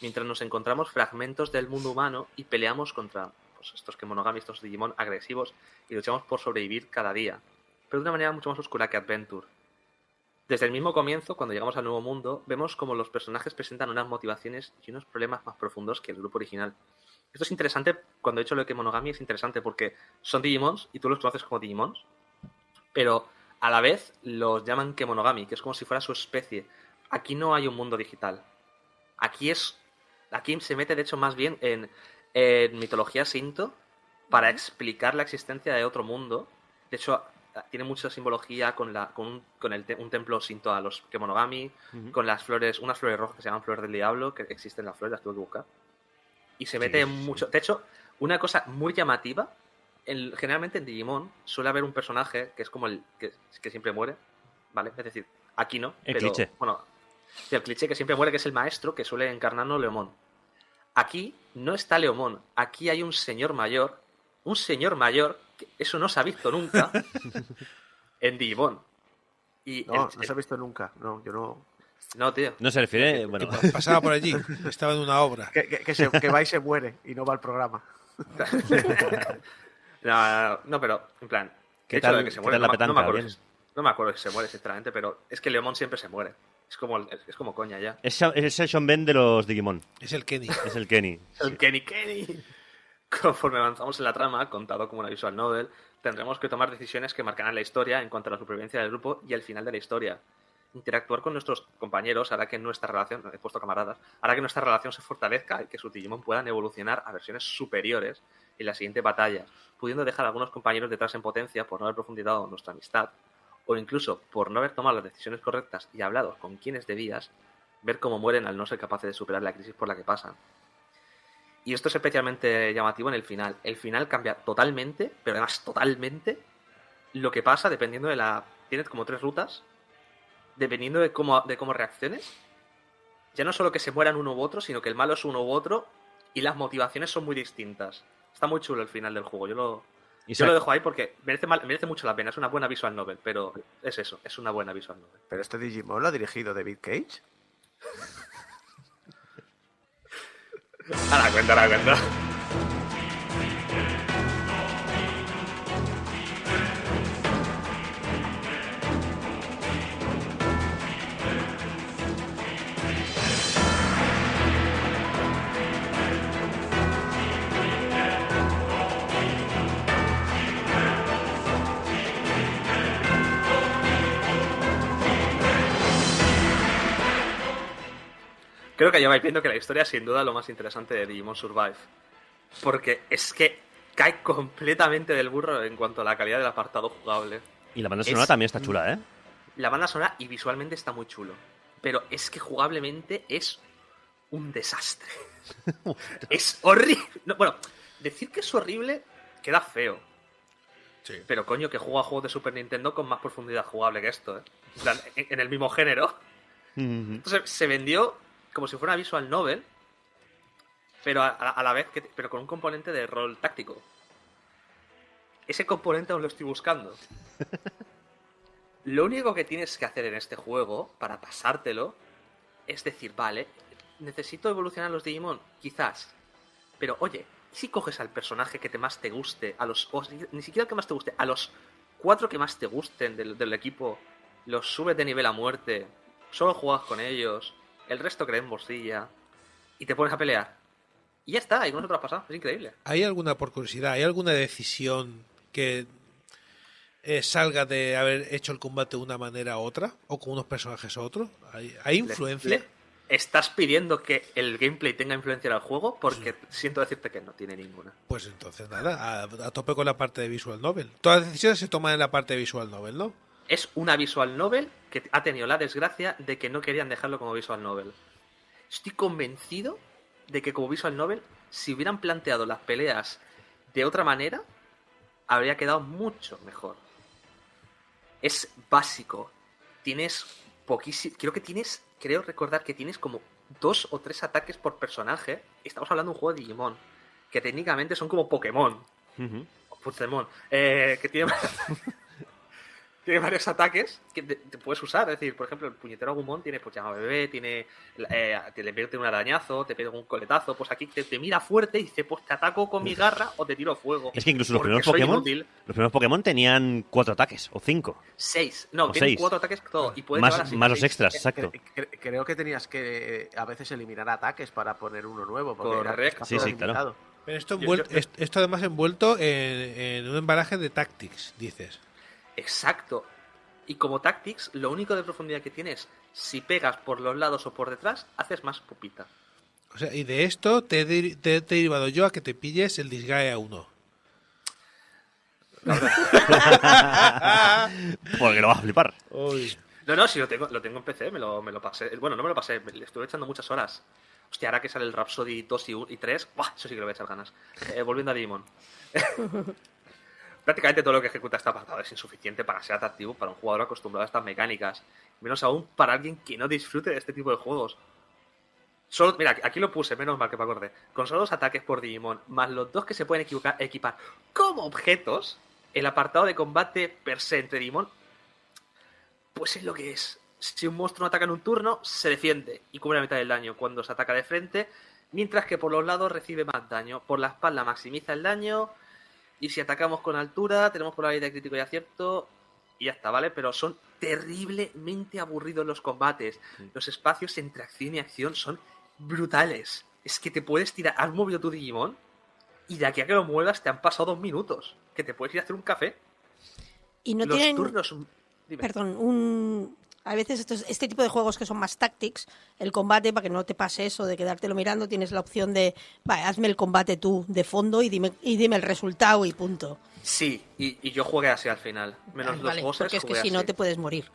mientras nos encontramos fragmentos del mundo humano y peleamos contra estos Kemonogami, estos Digimon agresivos, y luchamos por sobrevivir cada día, pero de una manera mucho más oscura que Adventure. Desde el mismo comienzo, cuando llegamos al nuevo mundo, vemos como los personajes presentan unas motivaciones y unos problemas más profundos que el grupo original. Esto es interesante, cuando he dicho lo de Kemonogami es interesante porque son Digimons y tú los conoces como Digimons, pero a la vez los llaman Kemonogami, que es como si fuera su especie. Aquí no hay un mundo digital. Aquí se mete, de hecho, más bien en mitología Shinto para explicar la existencia de otro mundo. De hecho, tiene mucha simbología con un templo Shinto a los Kemonogami, con las flores, unas flores rojas que se llaman flores del diablo, que existen las flores, las tuve que buscar. Y se mete mucho. De hecho, una cosa muy llamativa, generalmente en Digimon suele haber un personaje que es como el que siempre muere, ¿vale? Es decir, aquí no. El pero, cliché. Bueno, sí, el cliché que siempre muere, que es el maestro, que suele encarnarnos Leomon. Aquí no está Leomon, aquí hay un señor mayor, que eso no se ha visto nunca en Digimon. Y No se ha visto nunca. No, yo no. No, tío. No se refiere, bueno. Pasaba por allí, estaba en una obra. Que va y se muere y no va al programa. No, pero en plan, ¿Qué el hecho de tal- que se qué muere, tal la no me petanca? acuerdo Bien. no me acuerdo si se muere, sinceramente, pero es que Leomon siempre se muere. Es como coña ya. Es el Sean Ben de los Digimon. Es el Kenny. Es el Kenny. El Kenny. Conforme avanzamos en la trama, contado como una visual novel, tendremos que tomar decisiones que marcarán la historia en cuanto a la supervivencia del grupo y el final de la historia. Interactuar con nuestros compañeros hará que nuestra relación, he puesto camaradas, hará que nuestra relación se fortalezca y que sus Digimon puedan evolucionar a versiones superiores en la siguiente batalla, pudiendo dejar a algunos compañeros detrás en potencia por no haber profundizado nuestra amistad, o incluso por no haber tomado las decisiones correctas y hablado con quienes debías, ver cómo mueren al no ser capaces de superar la crisis por la que pasan. Y esto es especialmente llamativo en el final. El final cambia totalmente, pero además totalmente, lo que pasa dependiendo de la... Tienes como 3 rutas, dependiendo de cómo reacciones. Ya no solo que se mueran uno u otro, sino que el malo es uno u otro y las motivaciones son muy distintas. Está muy chulo el final del juego. Yo Yo lo dejo ahí porque merece mucho la pena. Es una buena visual novel, pero es eso, es una buena visual novel. ¿Pero este Digimon lo ha dirigido David Cage? A la cuenta. Creo que ya vais viendo que la historia es sin duda lo más interesante de Digimon Survive. Porque es que cae completamente del burro en cuanto a la calidad del apartado jugable. Y la banda sonora también está chula, ¿eh? La banda sonora y visualmente está muy chulo. Pero es que jugablemente es un desastre. Es horrible. No, bueno, decir que es horrible queda feo. Sí. Pero coño, que juega juegos de Super Nintendo con más profundidad jugable que esto, ¿eh? En plan, en el mismo género. Entonces se vendió como si fuera una visual novel, pero a la vez pero con un componente de rol táctico. Ese componente aún lo estoy buscando. Lo único que tienes que hacer en este juego para pasártelo es decir, vale, necesito evolucionar los Digimon, quizás, pero oye, ¿y si coges al personaje que más te guste, ni siquiera el que más te guste, a los 4 que más te gusten del equipo, los subes de nivel a muerte, solo juegas con ellos, el resto creen morcilla y te pones a pelear? Y ya está, y con nosotros ha pasado, es increíble. ¿Hay alguna, por curiosidad, hay alguna decisión que salga de haber hecho el combate de una manera u otra? ¿O con unos personajes u otros? ¿Hay influencia? ¿Estás pidiendo que el gameplay tenga influencia en el juego? Porque siento decirte que no tiene ninguna. Pues entonces nada, a tope con la parte de Visual Novel. Todas las decisiones se toman en la parte de Visual Novel, ¿no? Es una visual novel que ha tenido la desgracia de que no querían dejarlo como visual novel. Estoy convencido de que como visual novel, si hubieran planteado las peleas de otra manera, habría quedado mucho mejor. Es básico. Tienes poquísimo... Creo recordar que tienes como 2 o 3 ataques por personaje. Estamos hablando de un juego de Digimon, que técnicamente son como Pokémon. O Pokémon. Que tiene... Tiene varios ataques que te puedes usar. Es decir, por ejemplo, el puñetero Agumon tiene pues llama bebé, le mete un arañazo, te pega un coletazo. Pues aquí te mira fuerte y dice, pues te ataco con mi garra o te tiro fuego. Es que incluso los primeros Pokémon tenían 4 ataques o 5. 6. No, tienen 4 ataques todo. Y puedes más los extras, exacto. Creo que tenías que a veces eliminar ataques para poner uno nuevo. Correcto. Sí, claro. Pero esto además envuelto en un embalaje de Tactics, dices. Exacto. Y como Tactics, lo único de profundidad que tienes, si pegas por los lados o por detrás, haces más pupita. O sea, y de esto te he derivado yo a que te pilles el Disgaea 1. Porque lo vas a flipar. Uy. No, sí, lo tengo en PC, me lo pasé. Bueno, no me lo pasé, le estuve echando muchas horas. Hostia, ahora que sale el Rhapsody 2 y 3, ¡buah! Eso sí que le voy a echar ganas. Volviendo a Digimon. Prácticamente todo lo que ejecuta este apartado es insuficiente para ser atractivo para un jugador acostumbrado a estas mecánicas. Menos aún para alguien que no disfrute de este tipo de juegos. Solo, mira, aquí lo puse, menos mal que me acordé. Con solo 2 ataques por Digimon, más los 2 que se pueden equipar como objetos, el apartado de combate per se entre Digimon, pues es lo que es. Si un monstruo ataca en un turno, se defiende y cubre la mitad del daño cuando se ataca de frente, mientras que por los lados recibe más daño. Por la espalda maximiza el daño. Y si atacamos con altura, tenemos probabilidad de crítico y acierto. Y ya está, ¿vale? Pero son terriblemente aburridos los combates. Los espacios entre acción y acción son brutales. Es que te puedes tirar... Has movido tu Digimon y de aquí a que lo muevas te han pasado 2 minutos. Que te puedes ir a hacer un café. Y no los tienen... turnos... Dime. Perdón, a veces este tipo de juegos que son más tactics, el combate, para que no te pase eso de quedártelo mirando, tienes la opción de, vale, hazme el combate tú de fondo y dime el resultado y punto. Sí, y yo jugué así al final. Menos los bosses, porque es que si no te puedes morir.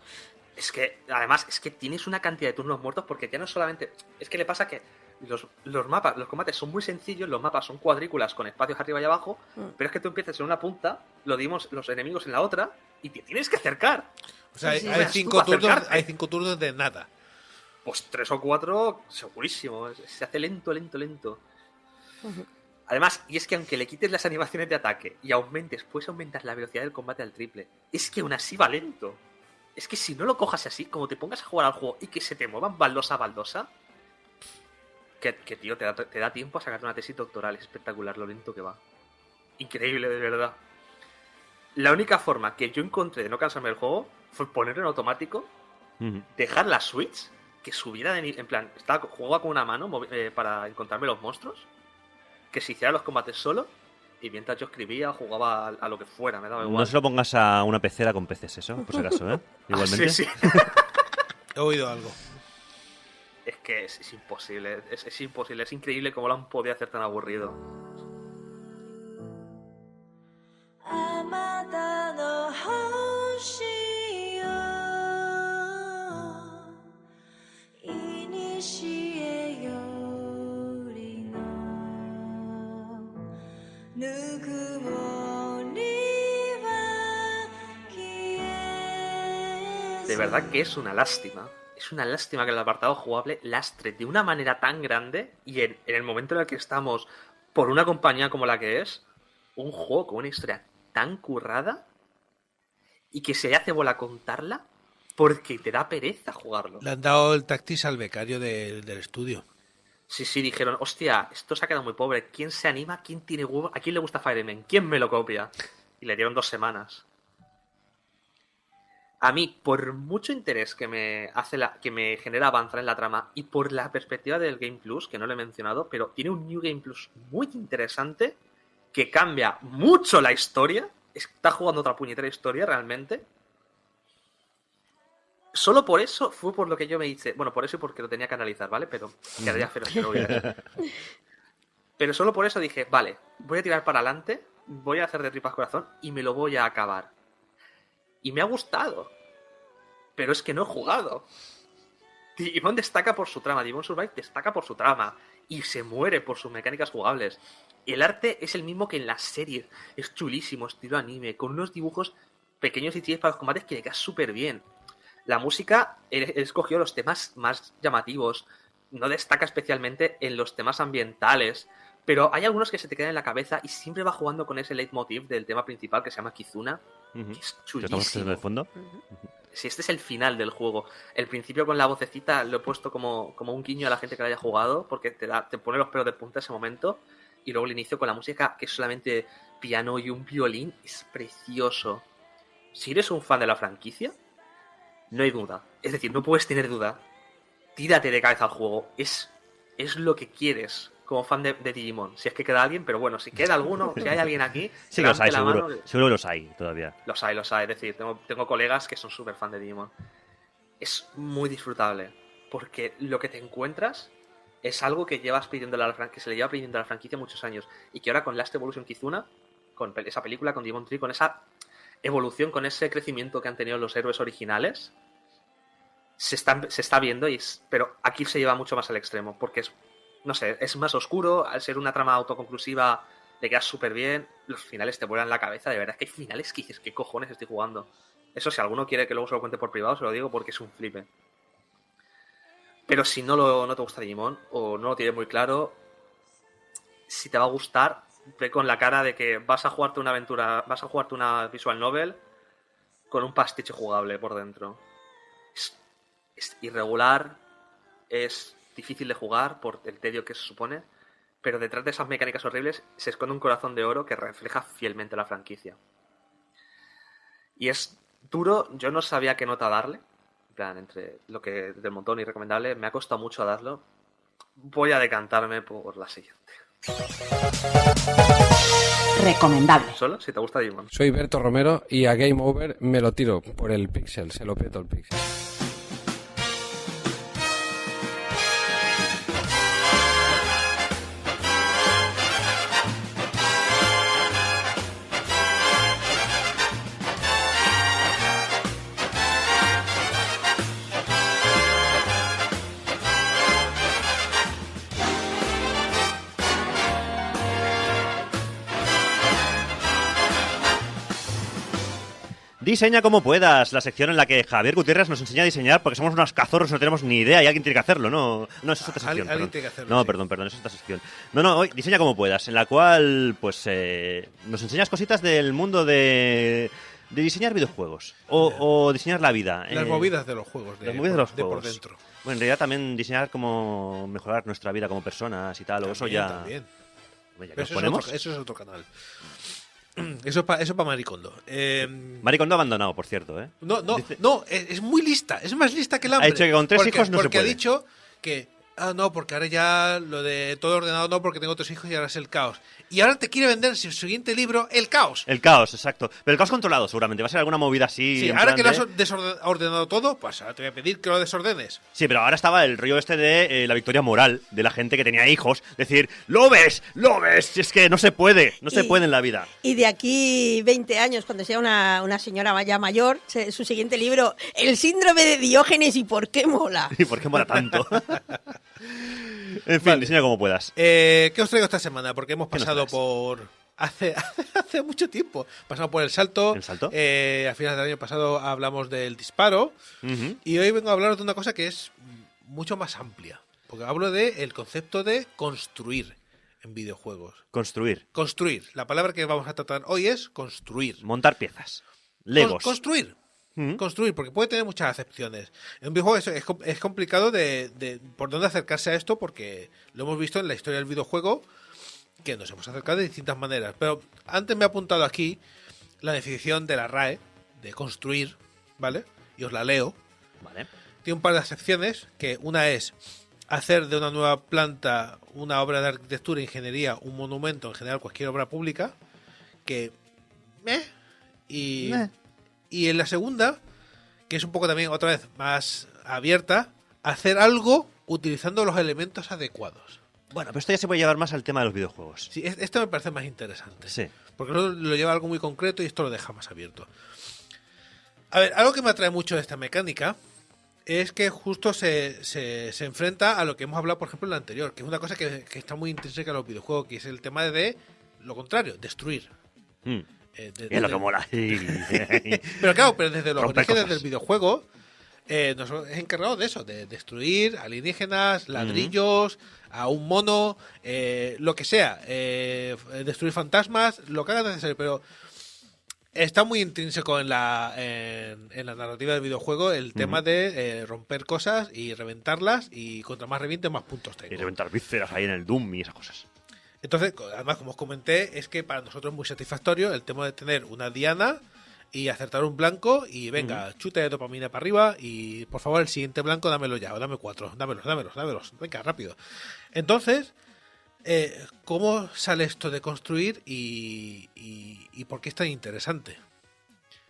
Es que, además, es que tienes una cantidad de turnos muertos porque ya no solamente... Es que le pasa que los mapas, los combates son muy sencillos, los mapas son cuadrículas con espacios arriba y abajo, pero es que tú empiezas en una punta, lo dimos los enemigos en la otra y te tienes que acercar. O sea, sí, hay 5 turnos de nada. Pues 3 o 4, segurísimo. Se hace lento. Además, y es que aunque le quites las animaciones de ataque y puedes aumentar la velocidad del combate al triple, es que aún así va lento. Es que si no lo cojas así, como te pongas a jugar al juego y que se te muevan baldosa a baldosa, que tío, te da tiempo a sacarte una tesis doctoral. Es espectacular lo lento que va. Increíble, de verdad. La única forma que yo encontré de no cansarme del juego fue ponerlo en automático, dejar la Switch, que subiera de nivel. En plan, jugaba con una mano para encontrarme los monstruos, que se hiciera los combates solo, y mientras yo escribía, jugaba a lo que fuera, me daba igual. No se lo pongas a una pecera con peces, eso, por si acaso, ¿eh? Igualmente. Sí. He oído algo. Es que es imposible, es imposible, es increíble cómo lo han podido hacer tan aburrido. De verdad que es una lástima. Es una lástima que el apartado jugable lastre de una manera tan grande y en el momento en el que estamos, por una compañía como la que es, un juego con una historia tan currada y que se hace bola contarla porque te da pereza jugarlo. Le han dado el Tactics al becario del estudio. Sí, dijeron, hostia, esto se ha quedado muy pobre. ¿Quién se anima? ¿Quién tiene huevo? ¿A quién le gusta Fire Emblem? ¿Quién me lo copia? Y le dieron 2 semanas. A mí, por mucho interés que me genera avanzar en la trama y por la perspectiva del Game Plus, que no lo he mencionado, pero tiene un New Game Plus muy interesante que cambia mucho la historia. Está jugando otra puñetera historia realmente. Solo por eso fue por lo que yo me hice. Bueno, por eso y porque lo tenía que analizar, ¿vale? Pero quedaría feo si no hubiera hecho. Pero solo por eso dije, vale, voy a tirar para adelante, voy a hacer de tripas corazón y me lo voy a acabar. Y me ha gustado. Pero es que no he jugado. Digimon destaca por su trama. Digimon Survive destaca por su trama. Y se muere por sus mecánicas jugables. El arte es el mismo que en la serie. Es chulísimo, estilo anime. Con unos dibujos pequeños y chilles para los combates que le queda súper bien. La música, he escogido los temas más llamativos. No destaca especialmente en los temas ambientales. Pero hay algunos que se te quedan en la cabeza y siempre va jugando con ese leitmotiv del tema principal que se llama Kizuna. Que es chulísimo. ¿Estamos escuchando de fondo? Si este es el final del juego. El principio con la vocecita lo he puesto como un guiño a la gente que lo haya jugado, porque te pone los pelos de punta ese momento. Y luego el inicio con la música, que es solamente piano y un violín, es precioso. Si eres un fan de la franquicia, no hay duda. Es decir, no puedes tener duda. Tírate de cabeza al juego. Es lo que quieres como fan de Digimon. Si es que queda alguien, pero bueno, si queda alguno, si hay alguien aquí... Sí que los hay, seguro. Seguro que los hay todavía. Los hay. Es decir, tengo colegas que son súper fan de Digimon. Es muy disfrutable. Porque lo que te encuentras es algo que llevas pidiendo que se le lleva pidiendo a la franquicia muchos años. Y que ahora con Last Evolution Kizuna, con esa película, con Digimon Tree, con esa evolución, con ese crecimiento que han tenido los héroes originales, se está viendo, pero aquí se lleva mucho más al extremo. Porque no sé, es más oscuro, al ser una trama autoconclusiva le queda súper bien, los finales te vuelan la cabeza, de verdad es que hay finales que dices, ¿qué cojones estoy jugando? Eso si alguno quiere que luego se lo cuente por privado, se lo digo porque es un flipe. Pero si no te gusta Digimon, o no lo tienes muy claro, si te va a gustar, ve con la cara de que vas a jugarte una aventura, vas a jugarte una visual novel con un pastiche jugable por dentro. Es irregular, es difícil de jugar por el tedio que se supone, pero detrás de esas mecánicas horribles se esconde un corazón de oro que refleja fielmente la franquicia. Y es duro, yo no sabía qué nota darle, en plan, entre lo que del montón y recomendable, me ha costado mucho darlo. Voy a decantarme por la siguiente. Recomendable. ¿Solo? Si te gusta Digimon. Soy Berto Romero y a Game Over me lo tiro por el Pixel, se lo peto el Pixel. Diseña como puedas, la sección en la que Javier Gutiérrez nos enseña a diseñar porque somos unos cazorros, no tenemos ni idea y alguien tiene que hacerlo, ¿no? No, eso es otra sección. Alguien Perdón. tiene que hacerlo, No, sí. perdón, eso es otra sección. No, hoy diseña como puedas, en la cual, pues, nos enseñas cositas del mundo de diseñar videojuegos o diseñar la vida. Las movidas de los juegos. Las movidas de los de por juegos. dentro. Bueno, en realidad también diseñar cómo mejorar nuestra vida como personas y tal, o eso ya... También. Bueno, ya que Pero nos ponemos... eso es otro canal. Eso es para Maricondo. Maricondo abandonado, por cierto, ¿eh? No, es muy lista. Es más lista que el hambre. Ha dicho que con 3 hijos no se porque puede. ha dicho que... no, porque ahora ya lo de todo ordenado no, porque tengo 3 hijos y ahora es el caos. Y ahora te quiere vender su siguiente libro, El caos. El caos, exacto. Pero el caos controlado, seguramente. Va a ser alguna movida así. Sí, en ahora plan que lo de- has desordenado todo, pues ahora te voy a pedir que lo desordenes. Sí, pero ahora estaba el rollo este de la victoria moral de la gente que tenía hijos. Decir, ¡lo ves! Si es que no se puede en la vida. Y de aquí 20 años, cuando sea una señora ya mayor, su siguiente libro, El síndrome de Diógenes y por qué mola. ¿Y por qué mola tanto? En fin, diseña como puedas. ¿Qué os traigo esta semana? Porque hemos ¿Qué nos pasado traes? por... Hace mucho tiempo. Pasamos por el salto. ¿El salto? A finales del año pasado hablamos del disparo. Ujú. Y hoy vengo a hablar de una cosa que es mucho más amplia. Porque hablo del concepto de construir en videojuegos. Construir. Construir. La palabra que vamos a tratar hoy es construir. Montar piezas. Legos. Construir. Ujú. Construir, porque puede tener muchas acepciones. En un videojuego es complicado de por dónde acercarse a esto, porque lo hemos visto en la historia del videojuego, que nos hemos acercado de distintas maneras. Pero antes me he apuntado aquí la definición de la RAE, de construir, ¿vale? Y os la leo. Vale. Tiene un par de acepciones, que una es hacer de una nueva planta una obra de arquitectura, ingeniería, un monumento, en general cualquier obra pública, que... Y en la segunda, que es un poco también otra vez más abierta, hacer algo utilizando los elementos adecuados. Bueno, pero esto ya se puede llevar más al tema de los videojuegos. Sí, esto me parece más interesante. Sí. Porque lo lleva a algo muy concreto y esto lo deja más abierto. A ver, algo que me atrae mucho de esta mecánica es que justo se enfrenta a lo que hemos hablado, por ejemplo, en la anterior, que es una cosa que está muy intrínseca en los videojuegos, que es el tema de lo contrario, destruir. Mm. Es lo que mola. Pero claro, pero desde los Romper orígenes cosas. del videojuego nos es encargado de eso, de destruir alienígenas, ladrillos, a un mono, lo que sea, destruir fantasmas, lo que haga necesario, pero está muy intrínseco en la narrativa del videojuego el tema de romper cosas y reventarlas, y contra más reviente más puntos tengo. Y reventar vísceras ahí en el Doom y esas cosas. Entonces, además, como os comenté, es que para nosotros es muy satisfactorio el tema de tener una diana y acertar un blanco y venga, chute de dopamina para arriba y por favor el siguiente blanco dámelo ya, o dame 4, dámelos, venga, rápido. Entonces, ¿cómo sale esto de construir y por qué es tan interesante?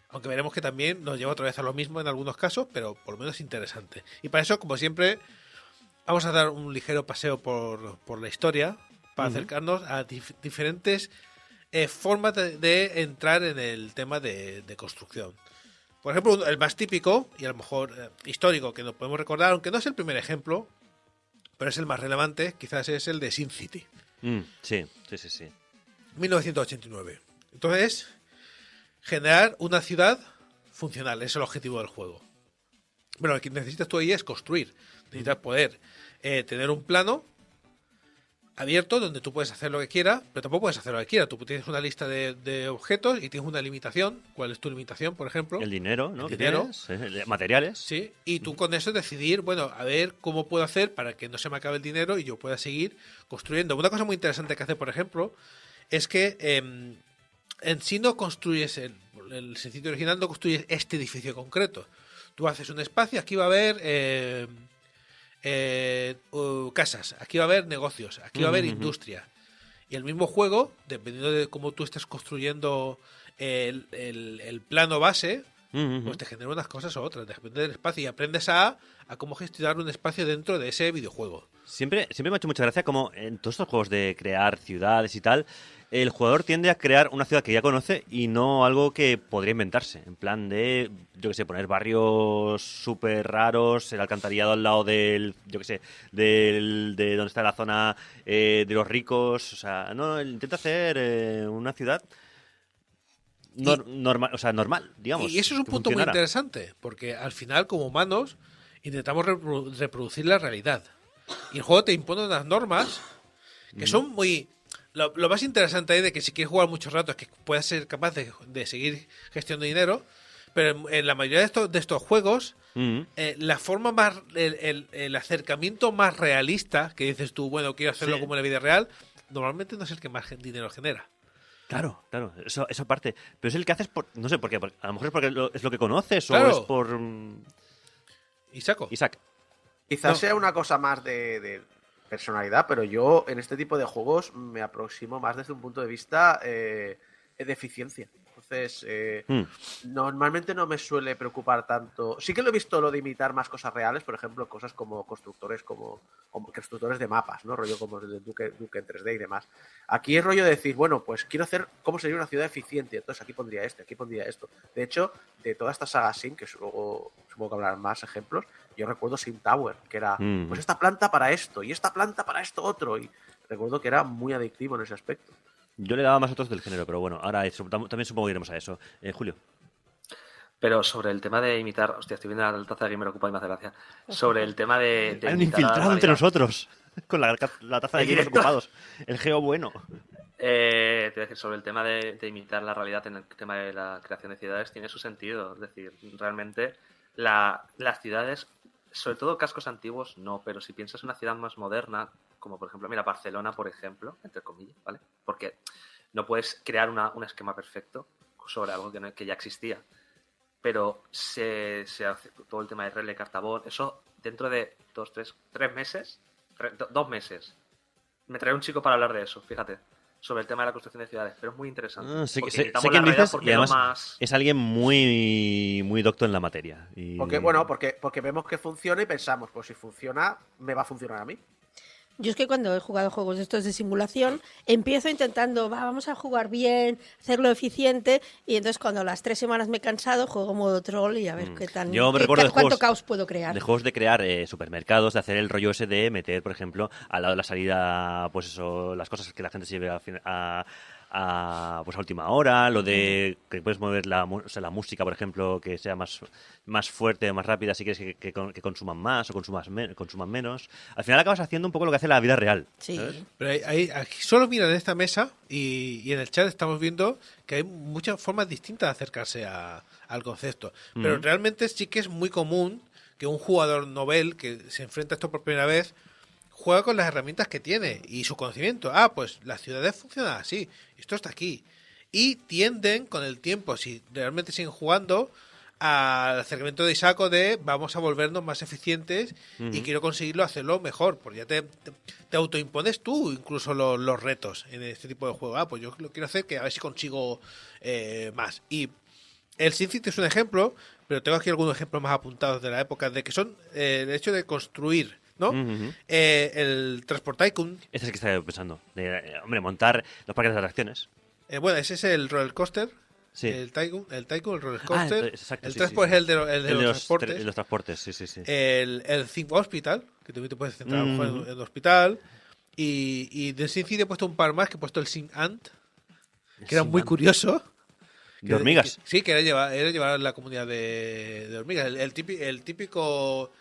Aunque veremos que también nos lleva otra vez a lo mismo en algunos casos, pero por lo menos interesante. Y para eso, como siempre, vamos a dar un ligero paseo por la historia para acercarnos a diferentes formas de entrar en el tema de construcción. Por ejemplo, el más típico y a lo mejor histórico que nos podemos recordar, aunque no es el primer ejemplo, pero es el más relevante, quizás es el de SimCity. Sí. 1989. Entonces, generar una ciudad funcional, es el objetivo del juego. Bueno, lo que necesitas tú ahí es construir. Necesitas poder tener un plano abierto donde tú puedes hacer lo que quieras, pero tampoco puedes hacer lo que quieras. Tú tienes una lista de objetos y tienes una limitación. ¿Cuál es tu limitación, por ejemplo? El dinero, ¿no? El ¿Qué dinero. tienes? Materiales. Sí, y tú con eso decidir, bueno, a ver cómo puedo hacer para que no se me acabe el dinero y yo pueda seguir construyendo. Una cosa muy interesante que hace, por ejemplo, es que en sí no construyes, el sitio original no construyes este edificio concreto. Tú haces un espacio, aquí va a haber casas, aquí va a haber negocios, aquí va a haber industria. Y el mismo juego, dependiendo de cómo tú estés construyendo el plano base, pues te genera unas cosas u otras, depende del espacio, y aprendes a cómo gestionar un espacio dentro de ese videojuego. Siempre me ha hecho mucha gracia como en todos estos juegos de crear ciudades y tal, el jugador tiende a crear una ciudad que ya conoce y no algo que podría inventarse. En plan de, yo que sé, poner barrios súper raros, el alcantarillado al lado del, yo que sé, de donde está la zona de los ricos. O sea, no, intenta hacer una ciudad normal, o sea, normal, digamos. Y eso es un que punto muy funcionara. interesante, porque al final, como humanos, intentamos reproducir la realidad. Y el juego te impone unas normas que son muy... Lo más interesante ahí de que si quieres jugar mucho rato es que puedas ser capaz de seguir gestionando dinero, pero en la mayoría de estos juegos, la forma más... El acercamiento más realista, que dices tú, bueno, quiero hacerlo Sí. como en la vida real, normalmente no es el que más dinero genera. Claro, eso aparte. Pero es el que haces por... No sé por qué. A lo mejor es porque es lo que conoces Claro. o es por... Isaac. Quizás No. sea una cosa más de personalidad, pero yo en este tipo de juegos me aproximo más desde un punto de vista de eficiencia. Entonces, normalmente no me suele preocupar tanto. Sí que lo he visto lo de imitar más cosas reales, por ejemplo, cosas como constructores como constructores de mapas, ¿no? Rollo como el de Duke en 3D y demás. Aquí es rollo de decir, bueno, pues quiero hacer cómo sería una ciudad eficiente. Entonces aquí pondría aquí pondría esto. De hecho, de toda esta saga Sim, que luego supongo que habrán más ejemplos, yo recuerdo Sim Tower, que era pues esta planta para esto y esta planta para esto otro. Y recuerdo que era muy adictivo en ese aspecto. Yo le daba más otros del género, pero bueno, ahora también supongo que iremos a eso. Julio. Pero sobre el tema de imitar... Hostia, estoy viendo la taza de Gamer Ocupa y me hace gracia. Sobre el tema de Hay un imitar la infiltrado entre realidad. nosotros. Con la taza de ¿En Gamers directo? ocupados. El geo bueno. Te voy a decir, sobre el tema de imitar la realidad en el tema de la creación de ciudades, tiene su sentido. Es decir, realmente las ciudades, sobre todo cascos antiguos, no, pero si piensas en una ciudad más moderna, como por ejemplo, mira, Barcelona, por ejemplo, entre comillas, ¿vale? Porque no puedes crear un esquema perfecto sobre algo que ya existía. Pero se hace todo el tema de Rele, Cartabón, eso dentro de 3 meses, 2 meses. Me trae un chico para hablar de eso, fíjate, sobre el tema de la construcción de ciudades, pero es muy interesante. Sé porque imitamos quién la realidad dices porque y además lo más... es alguien muy docto en la materia. Y... Porque vemos que funciona y pensamos, pues si funciona, me va a funcionar a mí. Yo es que cuando he jugado juegos de estos de simulación, empiezo intentando, vamos a jugar bien, hacerlo eficiente, y entonces cuando las 3 semanas me he cansado, juego modo troll y a ver qué tan Yo me recuerdo de cuánto juegos, caos puedo crear. de juegos de crear supermercados, de hacer el rollo ese de meter, por ejemplo, al lado de la salida, pues eso, las cosas que la gente se lleve pues a última hora, lo de que puedes mover la música, por ejemplo, que sea más fuerte, más rápida, si quieres que consuman más o consuman menos. Al final acabas haciendo un poco lo que hace la vida real. Sí. ¿sabes? Pero aquí solo miran en esta mesa y en el chat estamos viendo que hay muchas formas distintas de acercarse al concepto. Pero realmente sí que es muy común que un jugador novel que se enfrenta a esto por primera vez juega con las herramientas que tiene y su conocimiento. Pues las ciudades funcionan así, esto está aquí. Y tienden con el tiempo, si realmente siguen jugando, al acercamiento de Isaac de vamos a volvernos más eficientes y quiero conseguirlo, hacerlo mejor, porque ya te autoimpones tú incluso los retos en este tipo de juego. Pues yo lo quiero hacer, que a ver si consigo más. Y el SimCity es un ejemplo, pero tengo aquí algunos ejemplos más apuntados de la época, de que son el hecho de construir, ¿no? El Transport Tycoon. Este es el que estaba pensando. Hombre, montar los parques de atracciones. Bueno, ese es el Roller Coaster. Sí. El Tycoon, el Roller Coaster. Exacto, el sí, Transport sí. es el de los transportes. Los transportes, sí. El Think Hospital, que también te puedes centrar a lo mejor en el hospital. Y de SimCity he puesto un par más, que he puesto el Sim Ant, que era muy curioso. De hormigas. Sí, que era llevar a la comunidad de hormigas. El típico...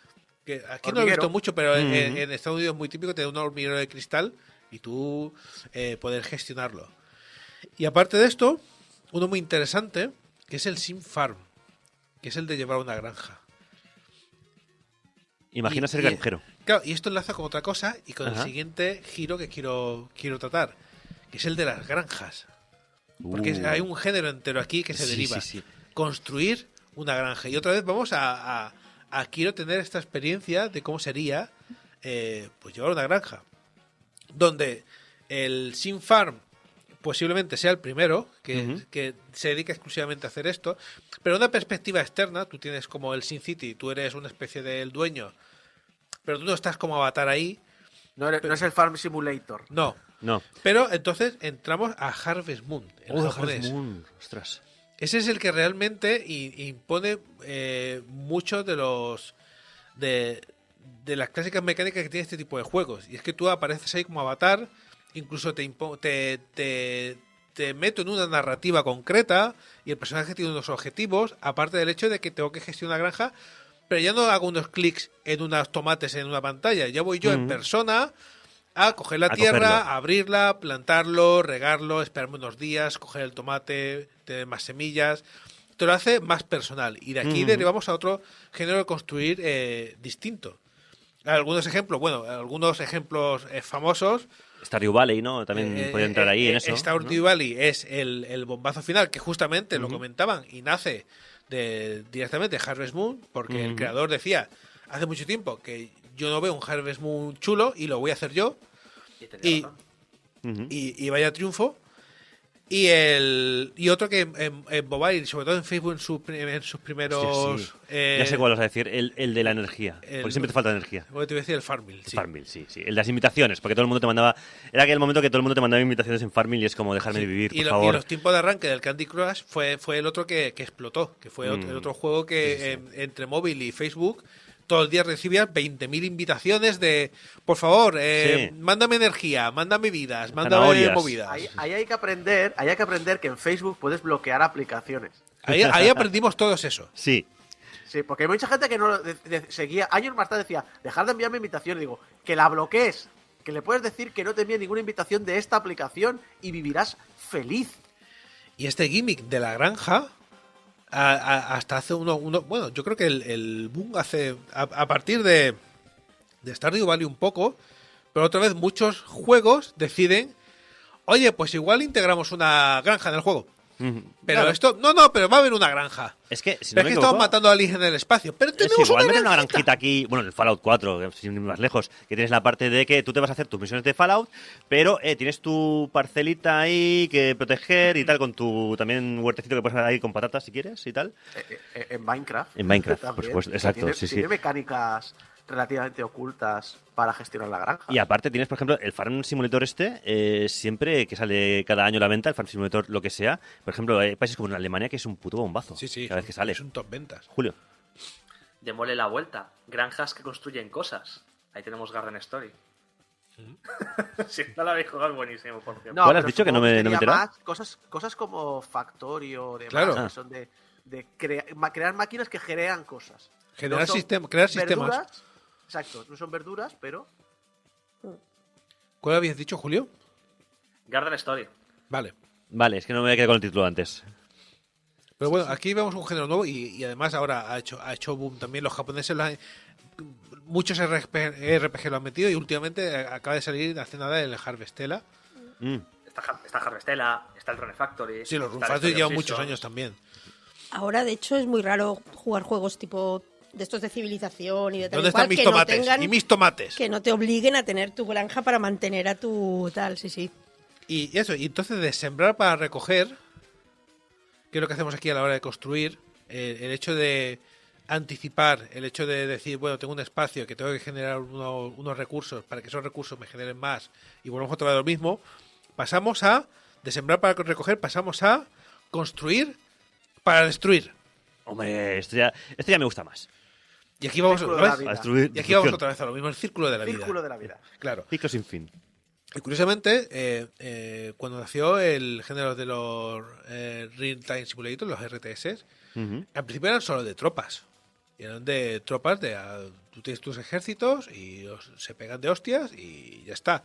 que aquí no lo he visto mucho, pero en Estados Unidos es muy típico tener un hormiguero de cristal y tú poder gestionarlo. Y aparte de esto, uno muy interesante, que es el Sim Farm, que es el de llevar una granja. Imagina ser granjero. Claro, y esto enlaza con otra cosa y con Ajá. el siguiente giro que quiero tratar, que es el de las granjas. Porque hay un género entero aquí que se deriva. Sí. Construir una granja. Y otra vez vamos a quiero tener esta experiencia de cómo sería pues llevar una granja. Donde el Sim Farm posiblemente sea el primero que se dedica exclusivamente a hacer esto. Pero una perspectiva externa, tú tienes como el SimCity, tú eres una especie del dueño, pero tú no estás como avatar ahí. No es el Farm Simulator. No. Pero entonces entramos a Harvest Moon, en japonés. Harvest Moon. Ostras. Ese es el que realmente impone muchos de los de las clásicas mecánicas que tiene este tipo de juegos. Y es que tú apareces ahí como avatar, incluso te te meto en una narrativa concreta y el personaje tiene unos objetivos, aparte del hecho de que tengo que gestionar una granja, pero ya no hago unos clics en unos tomates en una pantalla, ya voy yo en persona a coger la tierra, cogerlo. abrirla, plantarlo, regarlo, esperarme unos días, coger el tomate, tener más semillas. Te lo hace más personal. Y de aquí derivamos a otro género de construir distinto. Algunos ejemplos famosos. Stardew Valley, ¿no? También puede entrar ahí en eso. Stardew Valley es el bombazo final, que justamente lo comentaban y nace directamente de Harvest Moon, porque el creador decía hace mucho tiempo que yo no veo un Harvest Moon chulo y lo voy a hacer yo. Y vaya triunfo. Y otro que en mobile, sobre todo en Facebook, en sus primeros... Hostia, sí. Ya sé cuál vas a decir, el de la energía. Porque siempre te falta energía. Bueno, te voy a decir el Farmville, sí. Farmville, sí. El de las invitaciones, porque todo el mundo te mandaba... Era aquel momento que todo el mundo te mandaba invitaciones en Farmville y es como dejarme de vivir, por favor. Y los tiempos de arranque del Candy Crush fue el otro que explotó, que fue el otro juego que entre móvil y Facebook... Todos los días recibías 20.000 invitaciones de, por favor, mándame energía, mándame vidas, mándame movidas. Ahí hay que aprender que en Facebook puedes bloquear aplicaciones. Ahí aprendimos todos eso. Sí. Sí, porque hay mucha gente que no seguía, años más tarde decía, dejar de enviarme invitación. Digo, que la bloquees, que le puedes decir que no te envíe ninguna invitación de esta aplicación y vivirás feliz. Y este gimmick de la granja... hasta hace bueno, yo creo que el boom hace a partir de Stardew Valley un poco, pero otra vez muchos juegos deciden, oye, pues igual integramos una granja en el juego. Pero claro. Esto, pero va a haber una granja. Es que, si pero no es me que estamos matando a aliens en el espacio. Pero tenemos igual una una granjita aquí, bueno, en el Fallout 4, sin ir más lejos, que tienes la parte de que tú te vas a hacer tus misiones de Fallout, pero tienes tu parcelita ahí que proteger y tal, con tu también huertecito que puedes hacer ahí con patatas si quieres y tal. En Minecraft. En Minecraft, también, por supuesto, exacto. Tiene mecánicas relativamente ocultas para gestionar la granja. Y aparte tienes, por ejemplo, el Farm Simulator siempre que sale cada año a la venta, el Farm Simulator lo que sea. Por ejemplo, hay países como en Alemania que es un puto bombazo. Sí, cada vez que sale. Es un top ventas. Julio. Démosle la vuelta. Granjas que construyen cosas. Ahí tenemos Garden Story. Si no la habéis jugado, es buenísimo, por cierto. ¿Cuál has dicho que no me he enterado? Cosas como Factorio, demás, claro. que son de crear máquinas que crean cosas. Crear verduras, sistemas. Exacto, no son verduras, pero... ¿Cuál habías dicho, Julio? Garden Story. Vale, es que no me había quedado con el título antes. Pero bueno, aquí vemos un género nuevo y además ahora ha hecho boom también. Los japoneses muchos RPG lo han metido y últimamente acaba de salir hace nada el Harvestella. Está Harvestella, está el Rune Factory. Sí, los Rune Factory llevan muchos años también. Ahora, de hecho, es muy raro jugar juegos tipo de estos de civilización y de tal ¿Dónde y cual, están mis que tomates? No tengan, ¿Y mis tomates? Que no te obliguen a tener tu granja para mantener a tu tal, sí. Y eso, y entonces de sembrar para recoger, que es lo que hacemos aquí a la hora de construir, el hecho de anticipar, el hecho de decir, bueno, tengo un espacio que tengo que generar unos recursos para que esos recursos me generen más y volvemos otra vez a lo mismo, pasamos de sembrar para recoger, pasamos a construir para destruir. Hombre, esto ya me gusta más. Y aquí vamos, y aquí vamos otra vez a lo mismo, el círculo de la vida. Círculo de la vida. Claro. Ciclo sin fin. Y curiosamente, cuando nació el género de los Real Time Simulator, los RTS, al principio eran solo de tropas. Y eran de tropas tú tienes tus ejércitos y se pegan de hostias y ya está.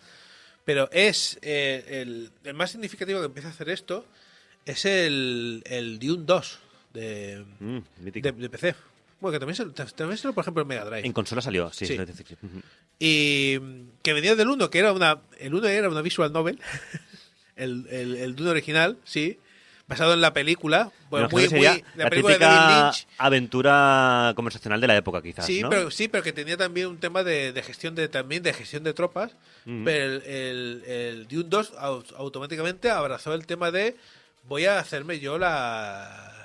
Pero es el más significativo que empieza a hacer esto es el Dune 2 de PC. Bueno, que también salió, por ejemplo, en Mega Drive. En consola salió, sí. Y que venía del 1, que era el 1 era una visual novel. el Dune original, sí. Basado en la película. Bueno, la película de David Lynch. Aventura conversacional de la época, quizás. Sí, ¿no? pero que tenía también un tema de gestión de tropas. Pero el Dune 2 automáticamente abrazó el tema de voy a hacerme yo la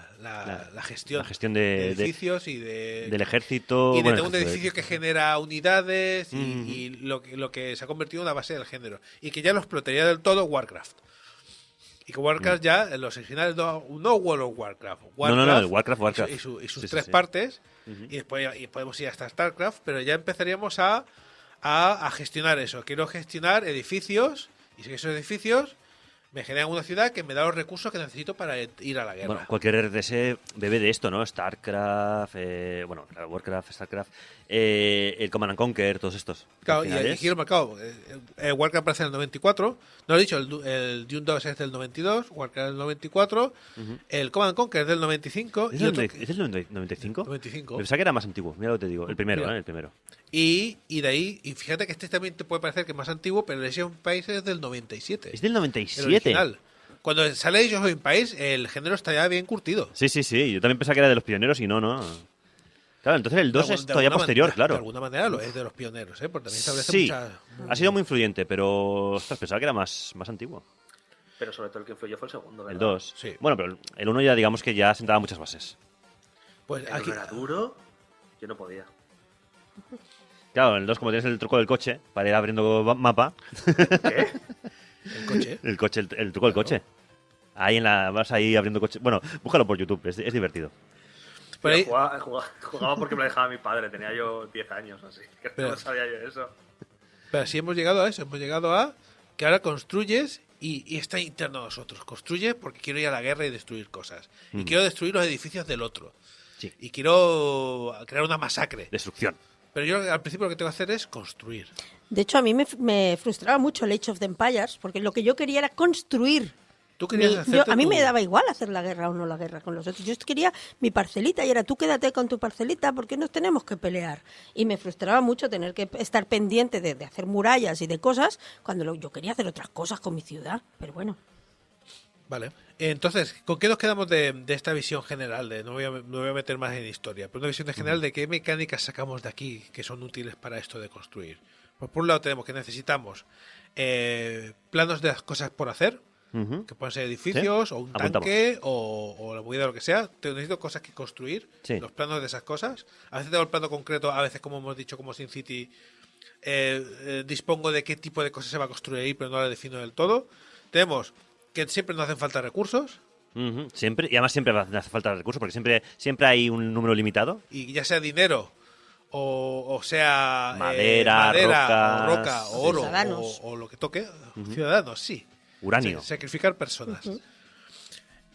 gestión de edificios y del ejército. Y de un edificio que genera unidades y lo que se ha convertido en una base del género. Y que ya lo explotaría del todo Warcraft. Y que Warcraft ya, en los originales, no World of Warcraft. No, el Warcraft. Y sus tres partes. Y después podemos ir hasta StarCraft, pero ya empezaríamos a gestionar eso. Quiero gestionar edificios, y si esos edificios Me generan una ciudad que me da los recursos que necesito para ir a la guerra. Bueno, cualquier RTS bebe de esto, ¿no? StarCraft, bueno, Warcraft, StarCraft, el Command and Conquer, todos estos. Claro, Al y final aquí lo he marcado. Warcraft aparece en el 94. No lo he dicho, el Dune 2 es del 92, Warcraft del 94, el Command and Conquer es del 95. ¿Es y otro- del 95? 95. Pensaba que era más antiguo, mira lo que te digo. El primero, Mira. El primero. Y de ahí, y fíjate que este también te puede parecer que es más antiguo, pero el Age of Empires es del 97. Es del El 97. original. Cuando sale Age of Empires, el género está ya bien curtido. Sí, yo también pensaba que era de los pioneros y no. Claro, entonces el 2 es todavía posterior, De claro. alguna manera lo es de los pioneros, ¿eh? Porque también establece Sí, muchas... ha sido muy influyente, pero ostras, pensaba que era más antiguo. Pero sobre todo el que influyó fue el segundo, ¿verdad? El 2. Sí. Bueno, pero el 1 ya digamos que ya sentaba muchas bases. Pues El aquí... uno era duro, yo no podía. Claro, en el 2 como tienes el truco del coche para ir abriendo mapa, ¿Qué? El coche. el truco del coche. Ahí vas ahí abriendo coche. Bueno, búscalo por YouTube, es divertido. Por ahí- Jugaba porque me lo dejaba mi padre, tenía yo 10 años, así que Pero- no sabía yo eso. Pero sí hemos llegado a eso, hemos llegado a que ahora construyes y está interno a nosotros. Construyes porque quiero ir a la guerra y destruir cosas. Y quiero destruir los edificios del otro. Sí. Y quiero crear una masacre. Destrucción. Pero yo al principio lo que tengo que hacer es construir. De hecho, a mí me frustraba mucho el Age of the Empires, porque lo que yo quería era construir. Tú querías A hacerte mí tu- me daba igual hacer la guerra o no la guerra con los otros. Yo quería mi parcelita y era tú quédate con tu parcelita porque nos tenemos que pelear. Y me frustraba mucho tener que estar pendiente de hacer murallas y de cosas cuando yo quería hacer otras cosas con mi ciudad. Pero bueno. Vale. Entonces, ¿con qué nos quedamos de esta visión general? No voy a meter más en historia, pero una visión general de qué mecánicas sacamos de aquí que son útiles para esto de construir. Pues por un lado tenemos que necesitamos planos de las cosas por hacer, Ujú. que pueden ser edificios o un Apuntamos. tanque o la movida o lo que sea. Necesito cosas que construir, Sí. los planos de esas cosas. A veces tengo el plano concreto, a veces, como hemos dicho, como SimCity, dispongo de qué tipo de cosas se va a construir ahí, pero no la defino del todo. Tenemos que siempre nos hacen falta recursos, Ujú. Siempre, y además siempre hace falta recursos porque siempre hay un número limitado. y ya sea dinero o sea Madera, o rocas, roca o oro ciudadanos. o lo que toque, ciudadanos, sí. Uranio. Sacrificar personas.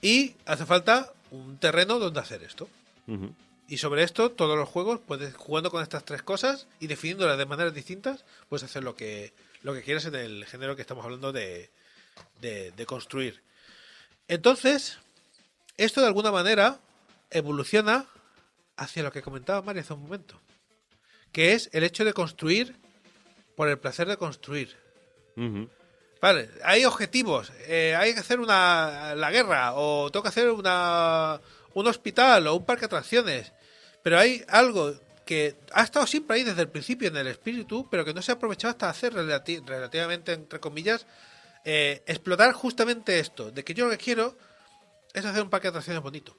Y hace falta un terreno donde hacer esto. Ujú. Y sobre esto, todos los juegos, puedes jugando con estas tres cosas y definiéndolas de maneras distintas, puedes hacer lo que quieras en el género que estamos hablando de construir. Entonces, esto de alguna manera evoluciona hacia lo que comentaba Mario hace un momento, que es el hecho de construir por el placer de construir. Ujú. Vale, hay objetivos, hay que hacer la guerra, o tengo que hacer un hospital o un parque de atracciones, pero hay algo que ha estado siempre ahí desde el principio en el espíritu, pero que no se ha aprovechado hasta hacer relativamente, entre comillas, explotar justamente esto, de que yo lo que quiero es hacer un parque de atracciones bonito.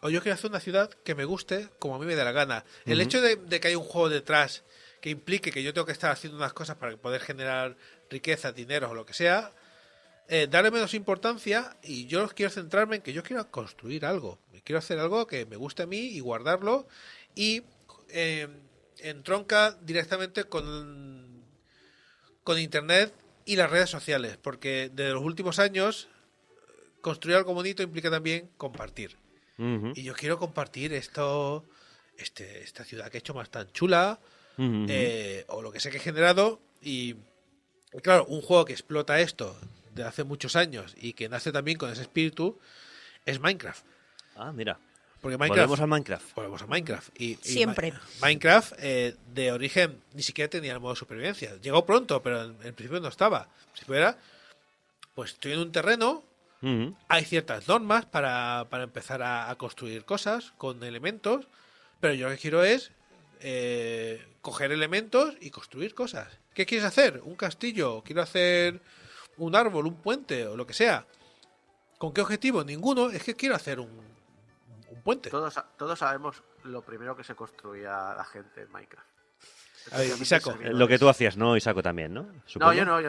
O yo quiero hacer una ciudad que me guste como a mí me dé la gana. El hecho de que hay un juego detrás que implique que yo tengo que estar haciendo unas cosas para poder generar riqueza, dinero o lo que sea, darle menos importancia, y yo quiero centrarme en que yo quiero construir algo. Quiero hacer algo que me guste a mí y guardarlo, y entronca directamente con Internet y las redes sociales, porque desde los últimos años construir algo bonito implica también compartir. Ujú. Y yo quiero compartir esta ciudad que he hecho más tan chula, Ujú. o lo que sé que he generado. Y claro, un juego que explota esto de hace muchos años y que nace también con ese espíritu es Minecraft. Ah, mira. Porque Minecraft, Volvemos al Minecraft. volvemos a Minecraft. Y Siempre. Minecraft, de origen, ni siquiera tenía el modo de supervivencia. Llegó pronto, pero en principio no estaba. En principio era, pues estoy en un terreno, Ujú. hay ciertas normas para empezar a construir cosas con elementos, pero yo lo que quiero es coger elementos y construir cosas. ¿Qué quieres hacer? ¿Un castillo? ¿Quiero hacer un árbol, un puente o lo que sea? ¿Con qué objetivo? Ninguno. Es que quiero hacer un puente. Todos sabemos lo primero que se construía la gente en Minecraft. A ver, Isaco. Servidores. Lo que tú hacías, ¿no, Isaco, también, no? No, Supongo. yo no.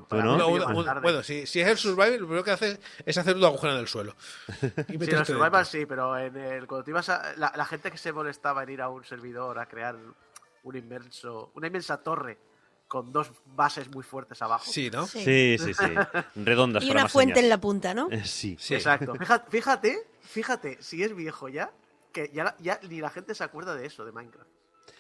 ¿Tú Para no? mí Una- llegó una- más tarde. bueno, si es el Survival, lo primero que haces es hacer un agujero en el suelo. Y Sí, meterte en el Survival dentro. sí, pero cuando te ibas la gente que se molestaba en ir a un servidor a crear una inmensa torre con dos bases muy fuertes abajo. Sí, ¿no? Sí. Redondas Y para una más fuente señas. en la punta, ¿no? Sí. Exacto. Fíjate, si es viejo ya, que ya ni la gente se acuerda de eso, de Minecraft.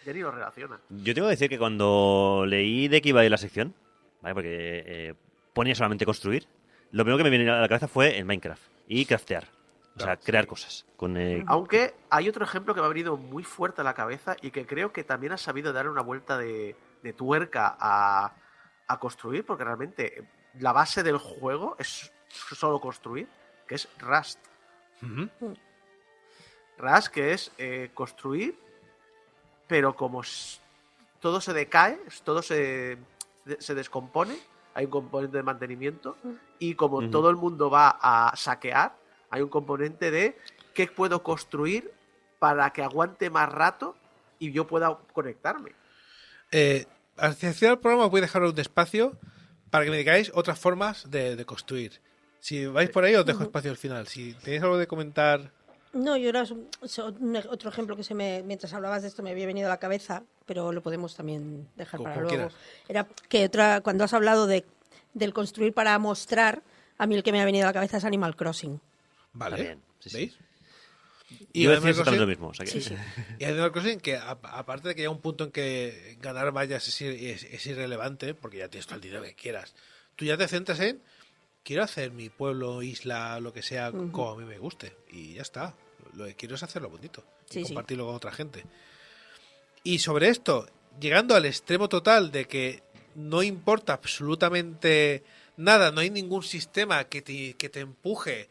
Ya ni lo relaciona. Yo tengo que decir que cuando leí de qué iba a ir la sección, ¿vale? Porque ponía solamente construir, lo primero que me viene a la cabeza fue el Minecraft y craftear. O sea, crear cosas. Aunque hay otro ejemplo que me ha venido muy fuerte a la cabeza y que creo que también ha sabido dar una vuelta de tuerca a construir, porque realmente la base del juego es solo construir, que es Rust. Rust, que es construir, pero como todo se decae, todo se descompone, hay un componente de mantenimiento, y como todo el mundo va a saquear, hay un componente de qué puedo construir para que aguante más rato y yo pueda conectarme. Hacia el final del programa os voy a dejar un espacio para que me digáis otras formas de construir. Si vais por ahí os dejo espacio al final. Si tenéis algo de comentar... No, yo era otro ejemplo que mientras hablabas de esto me había venido a la cabeza, pero lo podemos también dejar para luego. Quieras. Era que cuando has hablado del construir para mostrar, a mí el que me ha venido a la cabeza es Animal Crossing. Vale, Bien, sí. ¿veis? Y yo decía Animal exactamente lo Crossing- mismo. O sea que... Sí. Y Animal Crossing, que aparte de que llega un punto en que ganar vallas es irrelevante, porque ya tienes todo el dinero que quieras, tú ya te centras en, quiero hacer mi pueblo, isla, lo que sea, como a mí me guste. Y ya está. Lo que quiero es hacerlo bonito. Y compartirlo con otra gente. Y sobre esto, llegando al extremo total de que no importa absolutamente nada, no hay ningún sistema que te empuje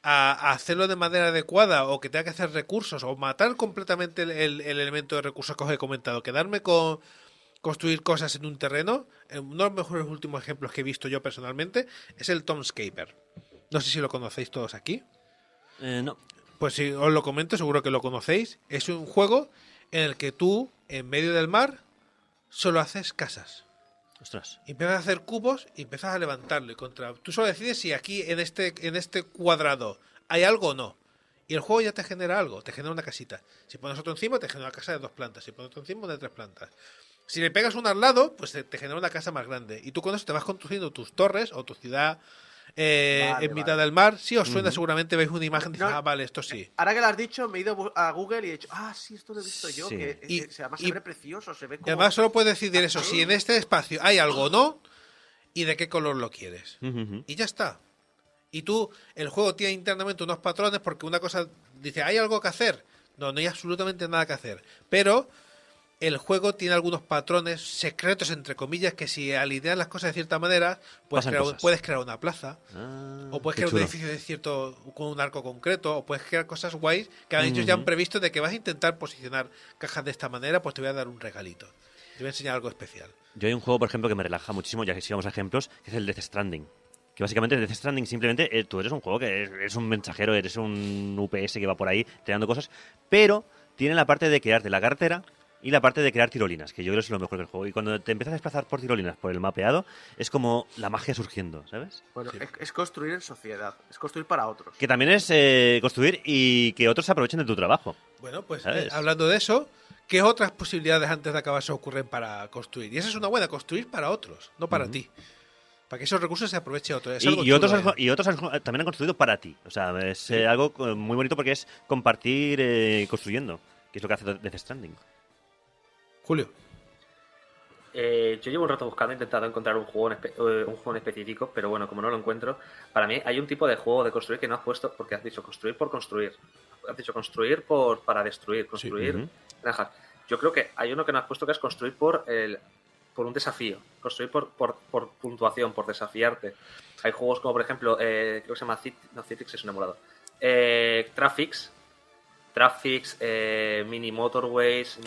a hacerlo de manera adecuada o que tenga que hacer recursos o matar completamente el elemento de recursos que os he comentado, quedarme con construir cosas en un terreno. Uno de los mejores últimos ejemplos que he visto yo personalmente es el Tomescaper. No sé si lo conocéis todos aquí. No. Pues si os lo comento, seguro que lo conocéis. Es un juego en el que tú, en medio del mar, solo haces casas. Ostras. Y empiezas a hacer cubos y empiezas a levantarlo. Tú solo decides si aquí, en este cuadrado, hay algo o no. Y el juego ya te genera algo, te genera una casita. Si pones otro encima, te genera una casa de 2 plantas. Si pones otro encima, de 3 plantas. Si le pegas uno al lado, pues te genera una casa más grande. Y tú con eso te vas construyendo tus torres o tu ciudad en mitad del mar. Si os suena, seguramente veis una imagen y dices, vale, esto sí. Ahora que lo has dicho, me he ido a Google y he dicho, sí, esto lo he visto yo. Sí. Que además se ve precioso, se ve como... Y además solo puedes decidir eso, si en este espacio hay algo o no, y de qué color lo quieres. Y ya está. Y tú, el juego tiene internamente unos patrones porque una cosa dice, ¿hay algo que hacer? No hay absolutamente nada que hacer. Pero el juego tiene algunos patrones secretos, entre comillas, que si alineas las cosas de cierta manera, puedes crear una plaza, o puedes crear un edificio con un arco concreto, o puedes crear cosas guays que ellos ya han previsto de que vas a intentar posicionar cajas de esta manera, pues te voy a dar un regalito. Te voy a enseñar algo especial. Yo hay un juego, por ejemplo, que me relaja muchísimo, ya que si vamos a ejemplos, que es el Death Stranding. Que básicamente Death Stranding simplemente tú eres un juego que eres un mensajero, eres un UPS que va por ahí creando cosas, pero tiene la parte de crearte la cartera y la parte de crear tirolinas, que yo creo que es lo mejor del juego. Y cuando te empiezas a desplazar por tirolinas, por el mapeado, es como la magia surgiendo, ¿sabes? Bueno, es construir en sociedad, es construir para otros. Que también es construir y que otros se aprovechen de tu trabajo. Bueno, pues ¿sabes? hablando de eso, ¿qué otras posibilidades antes de acabar se ocurren para construir? Y esa es una buena, construir para otros, no para ti. Para que esos recursos se aproveche otro. Y otros también han construido para ti. O sea, es algo muy bonito porque es compartir construyendo, que es lo que hace Death Stranding. Julio. Yo llevo un rato buscando, intentando encontrar un juego en específico, pero bueno, como no lo encuentro, para mí hay un tipo de juego de construir que no has puesto, porque has dicho construir por construir. Has dicho construir para destruir, construir granjas. Yo creo que hay uno que no has puesto que es construir por un desafío, construir por puntuación, por desafiarte. Hay juegos como, por ejemplo, creo que se llama Citrix, es un emulador. Traffics, Mini Motorways,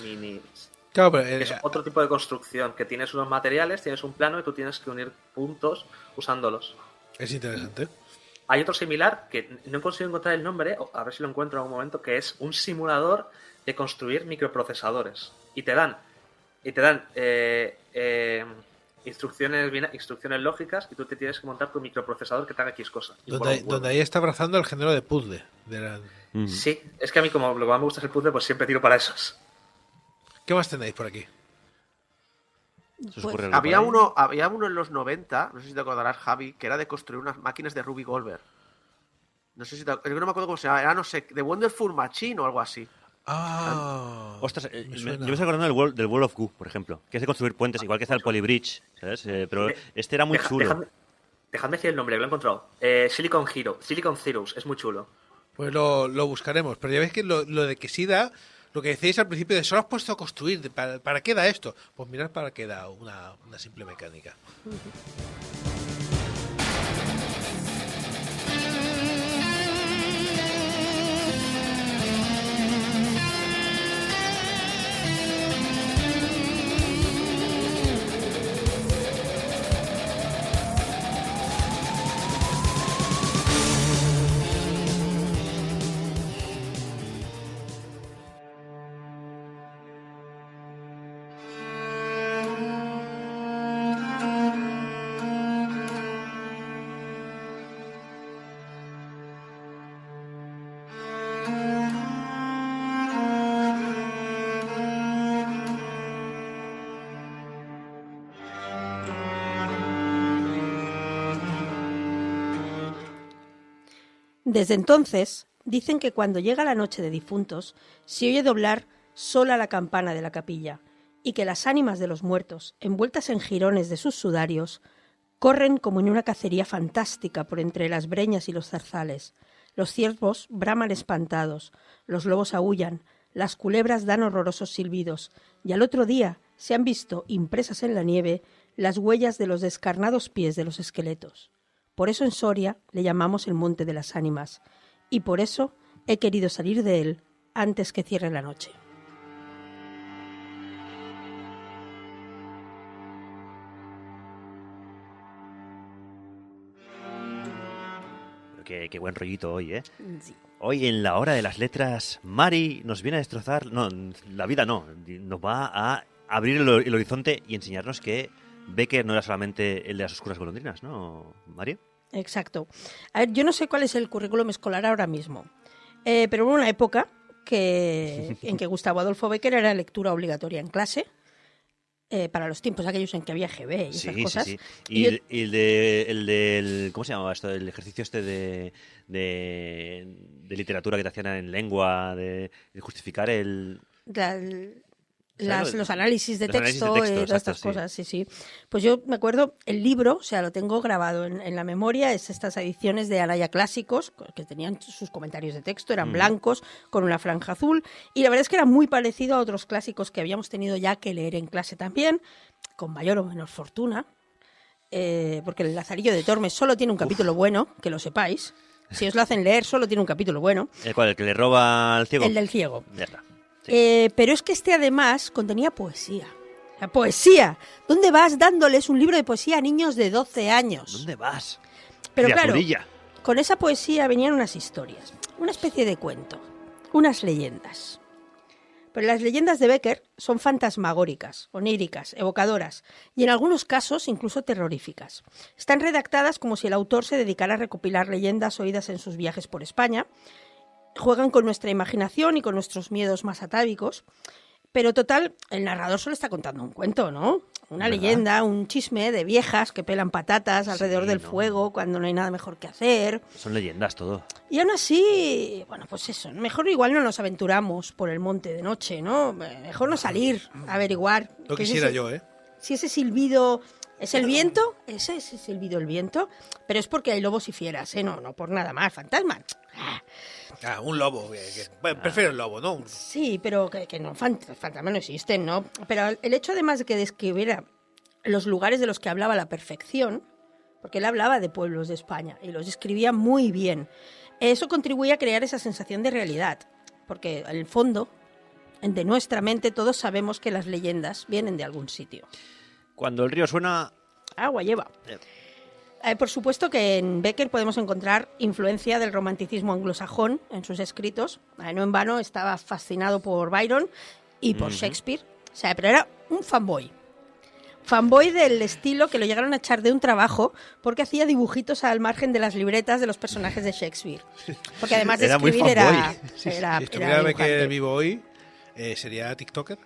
Claro, pero, es otro tipo de construcción, que tienes unos materiales, tienes un plano y tú tienes que unir puntos usándolos. Es interesante. Hay otro similar que no he conseguido encontrar el nombre, a ver si lo encuentro en algún momento, que es un simulador de construir microprocesadores. Y te dan instrucciones lógicas y tú te tienes que montar tu microprocesador que te haga X cosas. Donde ahí está abrazando el género de puzzle. Sí, es que a mí como lo que más me gusta es el puzzle, pues siempre tiro para esos. ¿Qué más tenéis por aquí? Eso Pues, ocurre Había por ahí. uno en los 90, no sé si te acordarás, Javi, que era de construir unas máquinas de Ruby Goldberg. No sé si yo no me acuerdo cómo se llama, era, no sé, de Wonderful Machine o algo así. Ah, Ostras, me yo suena. me estoy acordando del Wall of Goo, por ejemplo, que es de construir puentes, igual que está el Polybridge, ¿sabes? Pero este era muy chulo. Dejadme decir el nombre, que lo he encontrado. Silicon Heroes, es muy chulo. Pues lo buscaremos. Pero ya veis que lo de que sí da, lo que decíais al principio de solo has puesto a construir, ¿para qué da esto? Pues mirad para qué da una simple mecánica. Desde entonces, dicen que cuando llega la noche de difuntos, se oye doblar sola la campana de la capilla y que las ánimas de los muertos, envueltas en jirones de sus sudarios, corren como en una cacería fantástica por entre las breñas y los zarzales. Los ciervos braman espantados, los lobos aúllan, las culebras dan horrorosos silbidos, y al otro día se han visto impresas en la nieve las huellas de los descarnados pies de los esqueletos. Por eso en Soria le llamamos el Monte de las Ánimas, y por eso he querido salir de él antes que cierre la noche. Qué buen rollito hoy, ¿eh? Sí. Hoy en la hora de las letras, Mari nos viene a destrozar, no, la vida no, nos va a abrir el horizonte y enseñarnos que Becker no era solamente el de las oscuras golondrinas, ¿no, Mari? Exacto. A ver, yo no sé cuál es el currículum escolar ahora mismo, pero hubo una época en que Gustavo Adolfo Becker era lectura obligatoria en clase, para los tiempos aquellos en que había GB y esas cosas. Sí. Y el del ¿cómo se llamaba esto? El ejercicio este de literatura que te hacían en lengua, de justificar los análisis de los análisis texto, de texto, todas exacto, estas sí. cosas, sí. Pues yo me acuerdo, el libro, o sea, lo tengo grabado en la memoria, es estas ediciones de Anaya Clásicos, que tenían sus comentarios de texto, eran blancos, con una franja azul, y la verdad es que era muy parecido a otros clásicos que habíamos tenido ya que leer en clase también, con mayor o menor fortuna, porque el Lazarillo de Tormes solo tiene un capítulo bueno, que lo sepáis. Si os lo hacen leer, solo tiene un capítulo bueno. ¿Cuál? ¿El que le roba al ciego? El del ciego. Ya está. Sí. Pero es que este además contenía poesía. La poesía. ¿Dónde vas dándoles un libro de poesía a niños de 12 años? ¿Dónde vas? Pero claro, Criaturilla. con esa poesía venían unas historias, una especie de cuento, unas leyendas. Pero las leyendas de Becker son fantasmagóricas, oníricas, evocadoras y en algunos casos incluso terroríficas. Están redactadas como si el autor se dedicara a recopilar leyendas oídas en sus viajes por España. Juegan con nuestra imaginación y con nuestros miedos más atávicos. Pero total, el narrador solo está contando un cuento, ¿no? Una ¿verdad? leyenda, un chisme de viejas que pelan patatas alrededor del fuego cuando no hay nada mejor que hacer. Son leyendas todo. Y aún así, bueno, pues eso, mejor igual no nos aventuramos por el monte de noche, ¿no? Mejor no salir a averiguar. Lo que quisiera ese- yo, ¿eh? Si ese silbido es el viento, ese es el silbido el viento, pero es porque hay lobos y fieras, ¿eh? No por nada más, fantasma. Un lobo. Bueno, prefiero el lobo, ¿no? Sí, pero que no, fantasmas no existen, ¿no? Pero el hecho además de que describiera los lugares de los que hablaba a la perfección, porque él hablaba de pueblos de España y los describía muy bien, eso contribuía a crear esa sensación de realidad, porque en el fondo, de nuestra mente, todos sabemos que las leyendas vienen de algún sitio. Cuando el río suena... Agua lleva. Por supuesto que en Becker podemos encontrar influencia del romanticismo anglosajón en sus escritos. No en vano estaba fascinado por Byron y por Shakespeare. O sea, pero era un fanboy. Fanboy del estilo que lo llegaron a echar de un trabajo porque hacía dibujitos al margen de las libretas de los personajes de Shakespeare. Porque además de Era muy escribir fanboy. era Si estuviera Becker dibujante. vivo hoy, ¿sería TikToker?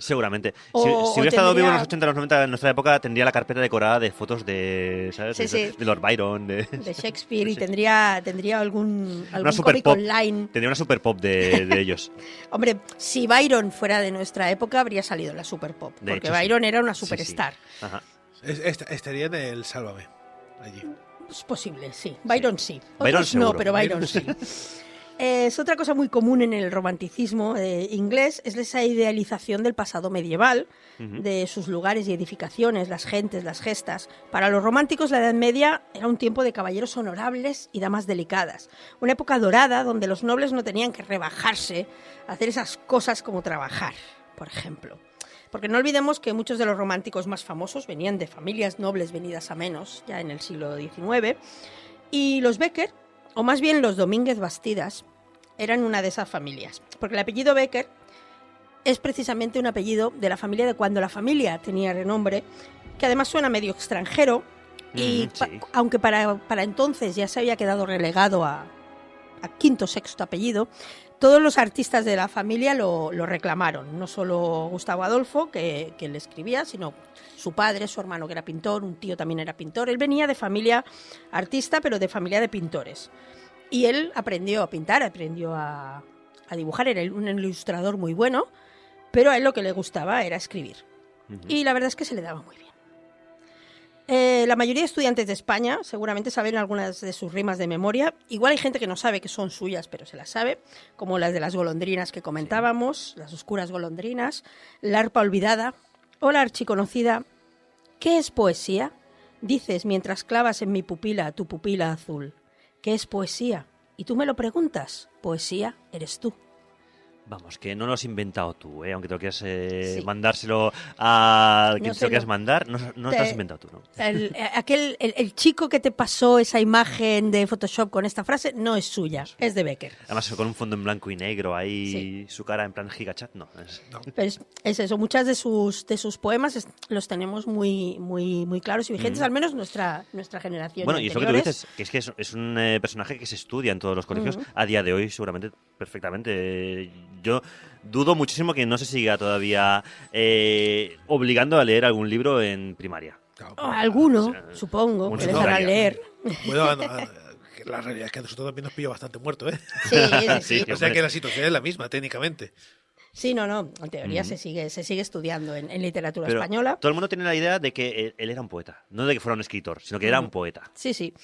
Seguramente. O- Si o hubiera estado vivo en tendría- los 80, los 90, en nuestra época, tendría la carpeta decorada de fotos de, ¿sabes? Sí, sí. De Lord Byron, de Shakespeare, y tendría algún una super cómic pop. online. Tendría una super pop de ellos. Hombre, si Byron fuera de nuestra época, habría salido en la Super Pop. De Porque hecho, sí. Byron era una Sí, sí. superstar. Ajá. Estaría en el Sálvame. Allí. Es posible, sí. Byron sí. Byron Otros no, seguro. pero Byron sí. Es otra cosa muy común en el romanticismo inglés, es esa idealización del pasado medieval, de sus lugares y edificaciones, las gentes, las gestas. Para los románticos, la Edad Media era un tiempo de caballeros honorables y damas delicadas. Una época dorada donde los nobles no tenían que rebajarse a hacer esas cosas como trabajar, por ejemplo. Porque no olvidemos que muchos de los románticos más famosos venían de familias nobles venidas a menos, ya en el siglo XIX, y los Becker, o más bien los Domínguez Bastidas, eran una de esas familias. Porque el apellido Becker es precisamente un apellido de la familia de cuando la familia tenía renombre, que además suena medio extranjero, y Sí. aunque para entonces ya se había quedado relegado a quinto, sexto apellido, todos los artistas de la familia lo reclamaron. No solo Gustavo Adolfo, que le escribía, sino su padre, su hermano que era pintor, un tío también era pintor. Él venía de familia artista, pero de familia de pintores. Y él aprendió a pintar, aprendió a dibujar, era un ilustrador muy bueno, pero a él lo que le gustaba era escribir. Y la verdad es que se le daba muy bien. La mayoría de estudiantes de España seguramente saben algunas de sus rimas de memoria. Igual hay gente que no sabe que son suyas, pero se las sabe, como las de las golondrinas que comentábamos, las oscuras golondrinas, la arpa olvidada o la archiconocida ¿qué es poesía? Dices mientras clavas en mi pupila tu pupila azul. ¿Qué es poesía? Y tú me lo preguntas. Poesía eres tú. Vamos, que no lo has inventado tú, ¿eh? Aunque te lo quieras Sí. mandárselo a quien No te sé, lo quieras no. mandar, no te lo has inventado tú, ¿no? El chico que te pasó esa imagen de Photoshop con esta frase no es suya, es de Becker. Además, con un fondo en blanco y negro, ahí su cara en plan gigachat, no. Pero es eso, muchas de sus poemas los tenemos muy claros y vigentes, al menos nuestra generación. Bueno, y es lo que tú anteriores. dices, que es un personaje que se estudia en todos los colegios a día de hoy, seguramente, perfectamente. Yo dudo muchísimo que no se siga todavía obligando a leer algún libro en primaria. Claro. O alguno, O sea, supongo, un que les secundaria. harán leer. Bueno, que la realidad es que a nosotros también nos pilló bastante muerto, ¿eh? Sí, sí. Sí, O sea hombre. que la situación es la misma, técnicamente. Sí, no, en teoría se sigue estudiando en literatura Pero española. todo el mundo tiene la idea de que él era un poeta, no de que fuera un escritor, sino que era un poeta. Sí, sí.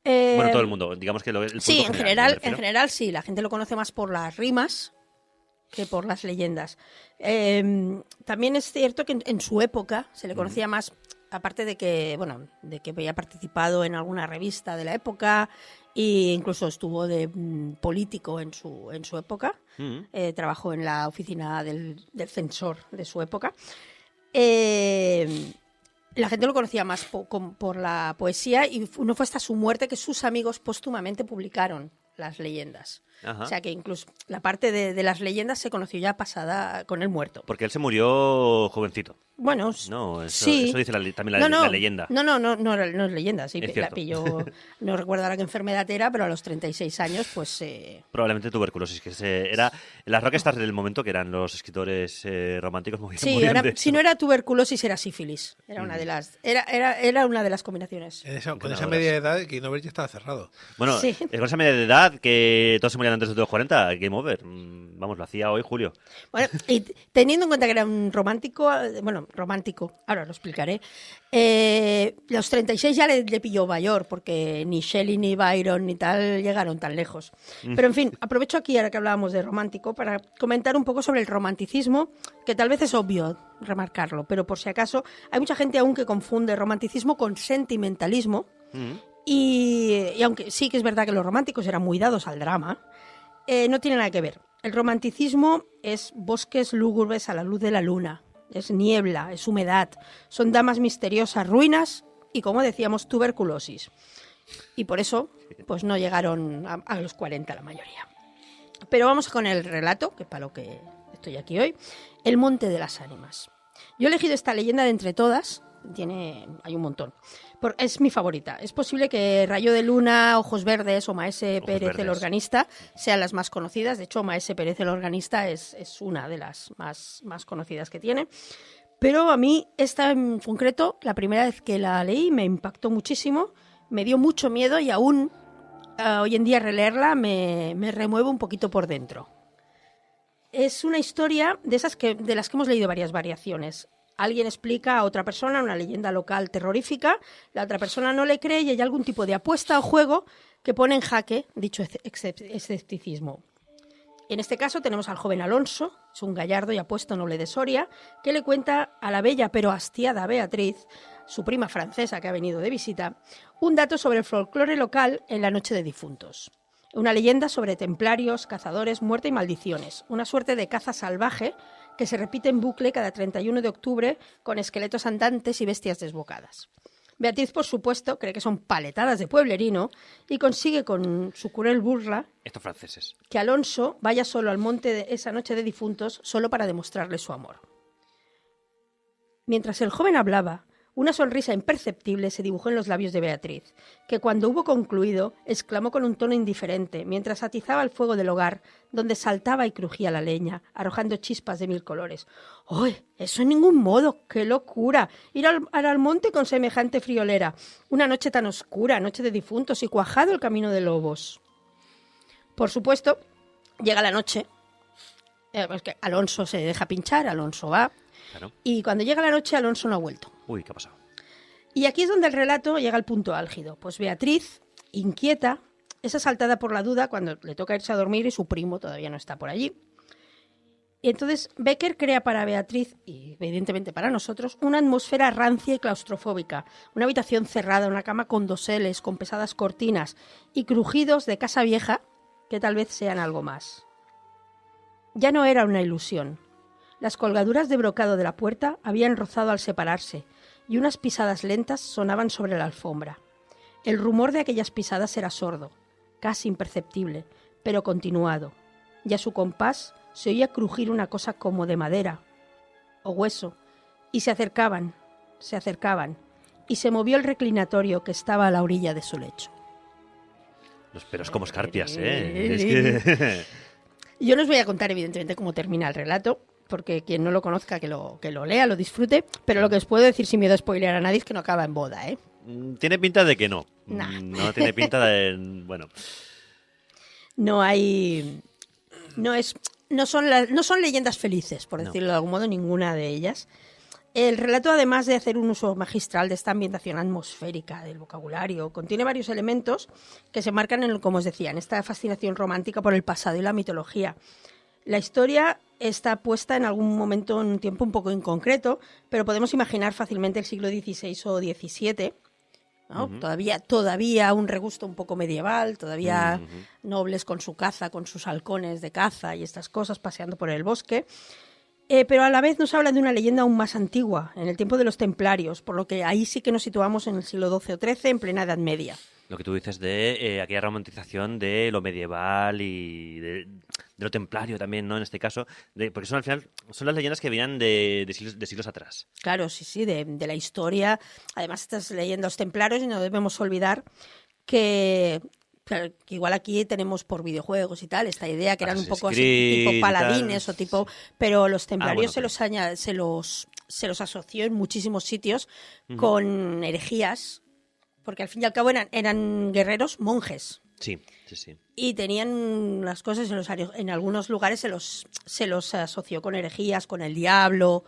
Bueno, todo el mundo, digamos que el Sí, público en general, me general, refiero. sí, la gente lo conoce más por las rimas que por las leyendas. También es cierto que en su época se le conocía más, aparte de que había participado en alguna revista de la época e incluso estuvo de político en su época. Trabajó en la oficina del censor de su época. La gente lo conocía más por la poesía y no fue hasta su muerte que sus amigos póstumamente publicaron las leyendas. Ajá. O sea que incluso la parte de las leyendas se conoció ya pasada con el muerto. Porque él se murió jovencito. Bueno, No, eso, sí. eso dice también la leyenda. No es leyenda, sí. Es La cierto. pilló, no recuerdo ahora qué enfermedad era, pero a los 36 años, pues... Probablemente tuberculosis, que era las rockstars del momento, que eran los escritores románticos muy Sí, si no era tuberculosis, era sífilis. Era una de las... Era una de las combinaciones. Con esa media edad, Game Over ya estaba cerrado. Bueno, Sí. con esa media de edad, que todos se morían antes de los 40, Game Over. Vamos, lo hacía hoy Julio. Bueno, y teniendo en cuenta que era un romántico, ahora lo explicaré, los 36 ya le pilló mayor, porque ni Shelley ni Byron ni tal llegaron tan lejos. Pero en fin, aprovecho aquí, ahora que hablábamos de romántico, para comentar un poco sobre el romanticismo, que tal vez es obvio remarcarlo, pero por si acaso, hay mucha gente aún que confunde romanticismo con sentimentalismo, y aunque sí que es verdad que los románticos eran muy dados al drama, no tiene nada que ver. El romanticismo es bosques lúgubres a la luz de la luna, es niebla, es humedad, son damas misteriosas, ruinas y, como decíamos, tuberculosis. Y por eso, pues no llegaron a los 40 la mayoría. Pero vamos con el relato, que es para lo que estoy aquí hoy, El Monte de las Ánimas. Yo he elegido esta leyenda de entre todas, hay un montón, Es mi favorita. Es posible que Rayo de Luna, Ojos Verdes o Maese Pérez, el Verdes. organista, sean las más conocidas. De hecho, Maese Pérez, el organista, es una de las más conocidas que tiene. Pero a mí, esta en concreto, la primera vez que la leí me impactó muchísimo, me dio mucho miedo y aún hoy en día releerla me remueve un poquito por dentro. Es una historia de las que hemos leído varias variaciones. Alguien explica a otra persona una leyenda local terrorífica, la otra persona no le cree y hay algún tipo de apuesta o juego que pone en jaque dicho escepticismo. En este caso tenemos al joven Alonso, es un gallardo y apuesto noble de Soria, que le cuenta a la bella pero hastiada Beatriz, su prima francesa que ha venido de visita, un dato sobre el folclore local en la Noche de Difuntos. Una leyenda sobre templarios, cazadores, muerte y maldiciones, una suerte de caza salvaje que se repite en bucle cada 31 de octubre con esqueletos andantes y bestias desbocadas. Beatriz, por supuesto, cree que son paletadas de pueblerino y consigue con su cruel burla Estos franceses. que Alonso vaya solo al monte de esa noche de difuntos solo para demostrarle su amor. Mientras el joven hablaba, una sonrisa imperceptible se dibujó en los labios de Beatriz, que cuando hubo concluido, exclamó con un tono indiferente, mientras atizaba el fuego del hogar, donde saltaba y crujía la leña, arrojando chispas de 1000 colores. ¡Ay, eso en ningún modo! ¡Qué locura! Ir al monte con semejante friolera. Una noche tan oscura, noche de difuntos y cuajado el camino de lobos. Por supuesto, llega la noche. Pues que Alonso se deja pinchar, Alonso va. Claro. Y cuando llega la noche, Alonso no ha vuelto. Uy, ¿qué ha pasado? Y aquí es donde el relato llega al punto álgido. Pues Beatriz, inquieta, es asaltada por la duda cuando le toca irse a dormir y su primo todavía no está por allí. Y entonces Becker crea para Beatriz, y evidentemente para nosotros, una atmósfera rancia y claustrofóbica. Una habitación cerrada, una cama con doseles, con pesadas cortinas y crujidos de casa vieja que tal vez sean algo más. Ya no era una ilusión. Las colgaduras de brocado de la puerta habían rozado al separarse y unas pisadas lentas sonaban sobre la alfombra. El rumor de aquellas pisadas era sordo, casi imperceptible, pero continuado, y a su compás se oía crujir una cosa como de madera o hueso, y se acercaban, y se movió el reclinatorio que estaba a la orilla de su lecho. Los pelos como escarpias, ¿eh? Es que... Yo no os voy a contar, evidentemente, cómo termina el relato, porque quien no lo conozca, que lo lea, lo disfrute, pero lo que os puedo decir sin miedo a spoilear a nadie es que no acaba en boda, ¿eh? Tiene pinta de que no. Nah. No tiene pinta de... Bueno. No hay... No son leyendas felices, por decirlo de algún modo, ninguna de ellas. El relato, además de hacer un uso magistral de esta ambientación atmosférica del vocabulario, contiene varios elementos que se marcan en, como os decía, en esta fascinación romántica por el pasado y la mitología. La historia está puesta en algún momento, en un tiempo un poco inconcreto, pero podemos imaginar fácilmente el siglo XVI o XVII, ¿no? Todavía un regusto un poco medieval, todavía nobles con su caza, con sus halcones de caza y estas cosas paseando por el bosque. Pero a la vez nos habla de una leyenda aún más antigua, en el tiempo de los templarios, por lo que ahí sí que nos situamos en el siglo XII o XIII, en plena Edad Media. Lo que tú dices de aquella romantización de lo medieval y de lo templario también, ¿no? En este caso, porque son al final son las leyendas que venían de siglos atrás. Claro, sí, de la historia. Además, estas leyendas templarios, y no debemos olvidar que igual aquí tenemos por videojuegos y tal, esta idea que eran un poco así, tipo paladines o tipo... Pero los templarios se los asoció en muchísimos sitios con herejías, porque al fin y al cabo eran guerreros monjes. Sí. Y tenían las cosas, en algunos lugares se los asoció con herejías, con el diablo,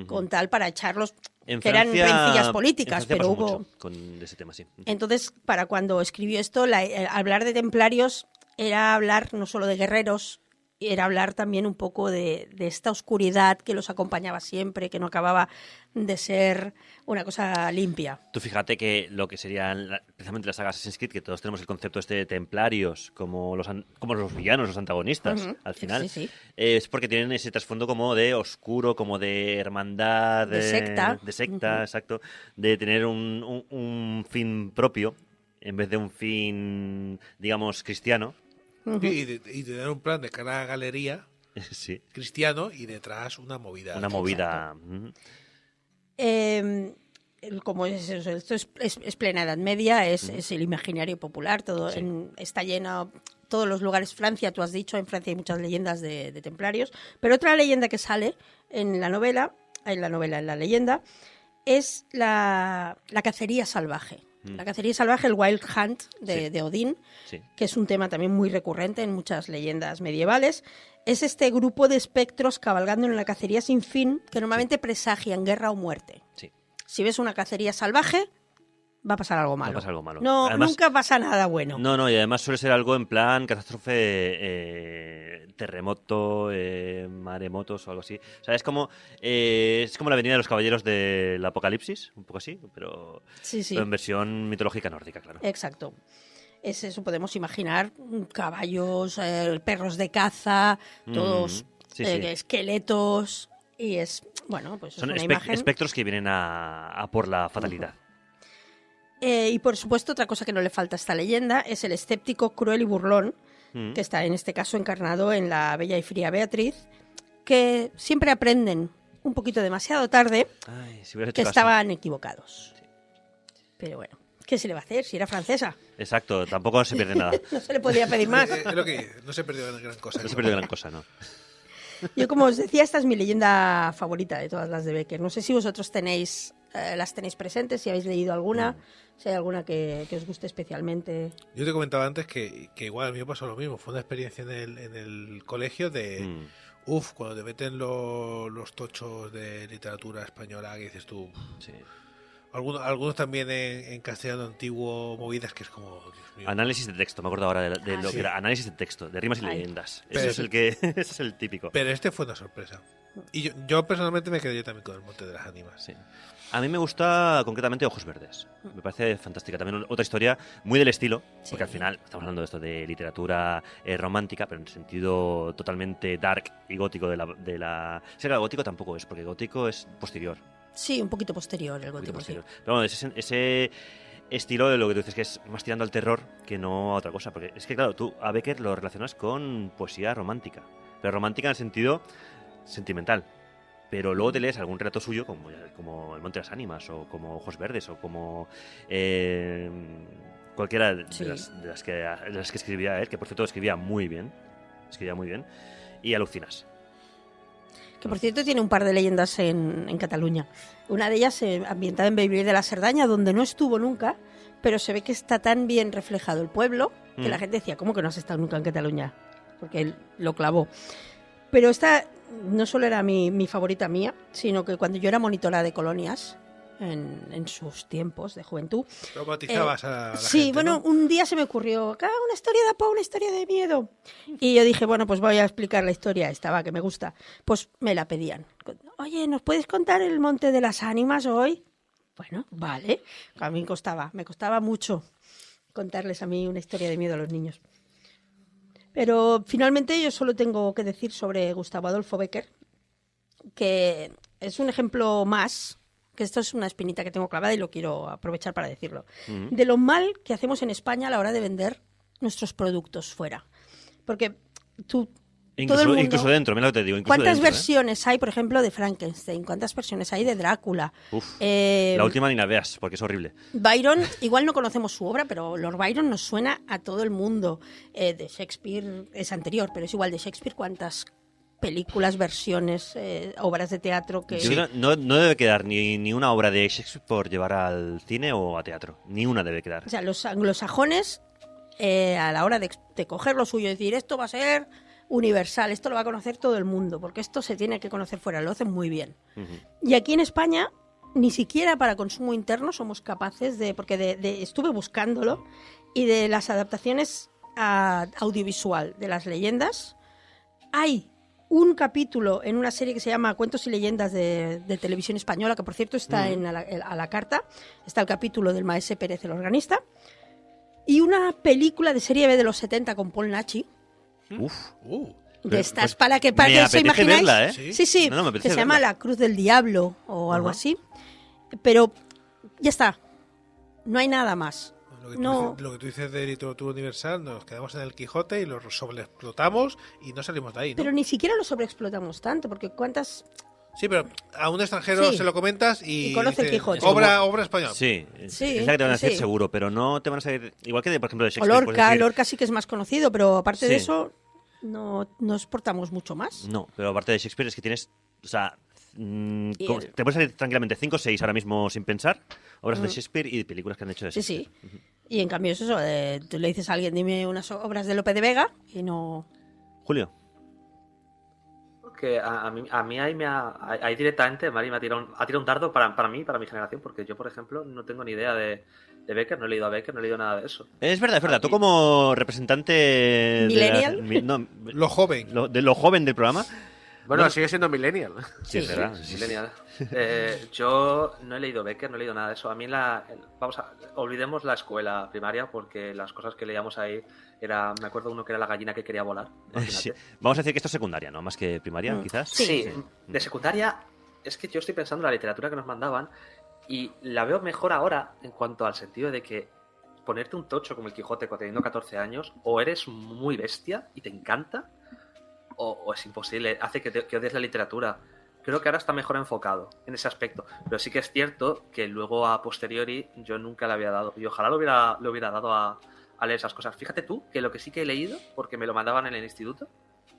con tal, para echarlos... En que Francia, eran rencillas políticas, pero pasó hubo... mucho con ese tema, sí. Entonces, para cuando escribió esto, hablar de templarios era hablar no solo de guerreros, era hablar también un poco de esta oscuridad que los acompañaba siempre, que no acababa de ser una cosa limpia. Tú fíjate que lo que serían precisamente las sagas Assassin's Creed, que todos tenemos el concepto de templarios como los villanos, los antagonistas, al final, es porque tienen ese trasfondo como de oscuro, como de hermandad, de secta, exacto, de tener un fin propio en vez de un fin, digamos, cristiano. Y tener un plan de cara a galería cristiano y detrás una movida. Una movida. como es eso, esto es plena Edad Media, es el imaginario popular, todo está lleno, todos los lugares. Francia, tú has dicho, en Francia hay muchas leyendas de templarios, pero otra leyenda que sale en la leyenda, es la cacería salvaje. La cacería salvaje, el Wild Hunt de Odín, que es un tema también muy recurrente en muchas leyendas medievales. Es este grupo de espectros cabalgando en la cacería sin fin que normalmente presagian guerra o muerte. Sí. Si ves una cacería salvaje, va a pasar algo malo. Va a pasar algo malo. No, Además, nunca pasa nada bueno. No, y además suele ser algo en plan catástrofe, terremoto, maremotos o algo así. O sea, es como la venida de los caballeros del apocalipsis, un poco así, pero en versión mitológica nórdica, claro. Exacto. Es eso, podemos imaginar caballos, perros de caza, todos esqueletos, y es, bueno, pues son es una imagen. espectros que vienen a por la fatalidad. Y por supuesto, otra cosa que no le falta a esta leyenda es el escéptico, cruel y burlón, que está en este caso encarnado en la bella y fría Beatriz, que siempre aprenden un poquito demasiado tarde que estaban equivocados. Sí. Pero bueno, ¿qué se le va a hacer si era francesa? Exacto, tampoco se pierde nada. No se le podía pedir más. Es lo que no se perdió gran cosa. No se perdió gran cosa, ¿no? Yo, como os decía, esta es mi leyenda favorita de todas las de Becker. No sé si vosotros las tenéis presentes, si habéis leído alguna, si hay alguna que os guste especialmente. Yo te comentaba antes que igual a mí me pasó lo mismo. Fue una experiencia en el colegio de... cuando te meten los tochos de literatura española, que dices tú... Sí. Algunos también en castellano antiguo, movidas que es como... Dios mío. Análisis de texto, me acuerdo ahora de lo que era análisis de texto, de rimas y leyendas. Ese es el típico. Pero este fue una sorpresa. Y yo personalmente me quedé también con el Monte de las Ánimas. Sí. A mí me gusta concretamente Ojos Verdes. Me parece fantástica. También otra historia muy del estilo, porque al final estamos hablando de esto de literatura romántica, pero en sentido totalmente dark y gótico de la... Sí, claro, gótico tampoco es, porque gótico es posterior. Sí, un poquito posterior el gótico. Pero bueno, ese estilo de lo que tú dices, que es más tirando al terror que no a otra cosa. Porque es que, claro, tú a Becker lo relacionas con poesía romántica, pero romántica en el sentido sentimental. Pero luego te lees algún relato suyo, como El Monte de las Ánimas, o como Ojos Verdes, o como cualquiera de las que escribía él, que por cierto escribía muy bien, y alucinas. Que por cierto tiene un par de leyendas en Cataluña. Una de ellas ambientada en Bellver de la Cerdaña, donde no estuvo nunca, pero se ve que está tan bien reflejado el pueblo que la gente decía, ¿cómo que no has estado nunca en Cataluña? Porque él lo clavó. Pero esta no solo era mi favorita mía, sino que cuando yo era monitora de colonias, en sus tiempos de juventud... Lo bautizabas a la sí, gente, bueno, ¿no? un día se me ocurrió, una historia de Poe, una historia de miedo. Y yo dije, bueno, pues voy a explicar la historia esta, que me gusta. Pues me la pedían. Oye, ¿nos puedes contar el Monte de las Ánimas hoy? Bueno, vale. A mí me costaba mucho contarles a mí una historia de miedo a los niños. Pero finalmente yo solo tengo que decir sobre Gustavo Adolfo Becker, que es un ejemplo más, que esto es una espinita que tengo clavada y lo quiero aprovechar para decirlo, de lo mal que hacemos en España a la hora de vender nuestros productos fuera. Porque todo el mundo, incluso dentro, mira lo que te digo. ¿Cuántas versiones hay, por ejemplo, de Frankenstein? ¿Cuántas versiones hay de Drácula? La última ni la veas, porque es horrible. Byron, igual no conocemos su obra, pero Lord Byron nos suena a todo el mundo. De Shakespeare es anterior, pero es igual de Shakespeare. ¿Cuántas películas, versiones, obras de teatro que... No debe quedar ni una obra de Shakespeare por llevar al cine o a teatro. Ni una debe quedar. O sea, los anglosajones, a la hora de coger lo suyo y decir, esto va a ser universal, esto lo va a conocer todo el mundo, porque esto se tiene que conocer fuera, lo hacen muy bien. Y aquí en España, ni siquiera para consumo interno somos capaces de... Porque estuve buscándolo, y de las adaptaciones audiovisual de las leyendas, hay un capítulo en una serie que se llama Cuentos y Leyendas de Televisión Española, que por cierto está a la carta, está el capítulo del Maese Pérez, el organista, y una película de serie B de los 70 con Paul Nachi. De estas, para que os imagináis. Verla, ¿eh? Sí, No, que se llama La Cruz del Diablo o algo así. Pero ya está, no hay nada más. Lo que tú dices de literatura universal, nos quedamos en el Quijote y lo sobreexplotamos y no salimos de ahí, ¿no? Pero ni siquiera lo sobreexplotamos tanto, porque Sí, pero a un extranjero Sí. se lo comentas y conoce el dice, Quijote. obra española. Sí, Sí, es la que te van a decir sí. seguro, pero no te van a salir. Igual que, por ejemplo, de O Shakespeare. puedes Lorca, decir- Lorca sí que es más conocido, pero aparte de Sí. eso no exportamos mucho más. No, pero aparte de Shakespeare es que tienes. O sea, Y te puedes salir tranquilamente 5 o 6 ahora mismo sin pensar. Obras de Mm. Shakespeare y películas que han hecho de Sí, Shakespeare. sí. Y en cambio es eso, tú le dices a alguien, dime unas obras de Lope de Vega y no... Julio. Que a mí ahí directamente Mari me ha tirado un dardo para mí, para mi generación, porque yo, por ejemplo, no tengo ni idea de Becker, no he leído a Becker, no he leído nada de eso. Es verdad, es verdad. Tú Aquí- como representante. de la- ¿Millennial? no, Lo joven. de lo joven del programa. Bueno, No. sigue siendo millennial. Sí, es verdad. Sí, millennial. Yo no he leído Becker, no he leído nada de eso. A mí olvidemos la escuela primaria porque las cosas que leíamos ahí me acuerdo uno que era la gallina que quería volar. imagínate. Sí. Vamos a decir que esto es secundaria, ¿no? Más que primaria, quizás. Sí, de secundaria es que yo estoy pensando en la literatura que nos mandaban y la veo mejor ahora en cuanto al sentido de que ponerte un tocho como el Quijote teniendo 14 años o eres muy bestia y te encanta o es imposible, hace que odies la literatura. Creo que ahora está mejor enfocado en ese aspecto, pero sí que es cierto que luego a posteriori yo nunca le había dado y ojalá lo hubiera dado a leer esas cosas. Fíjate tú que lo que sí que he leído, porque me lo mandaban en el instituto,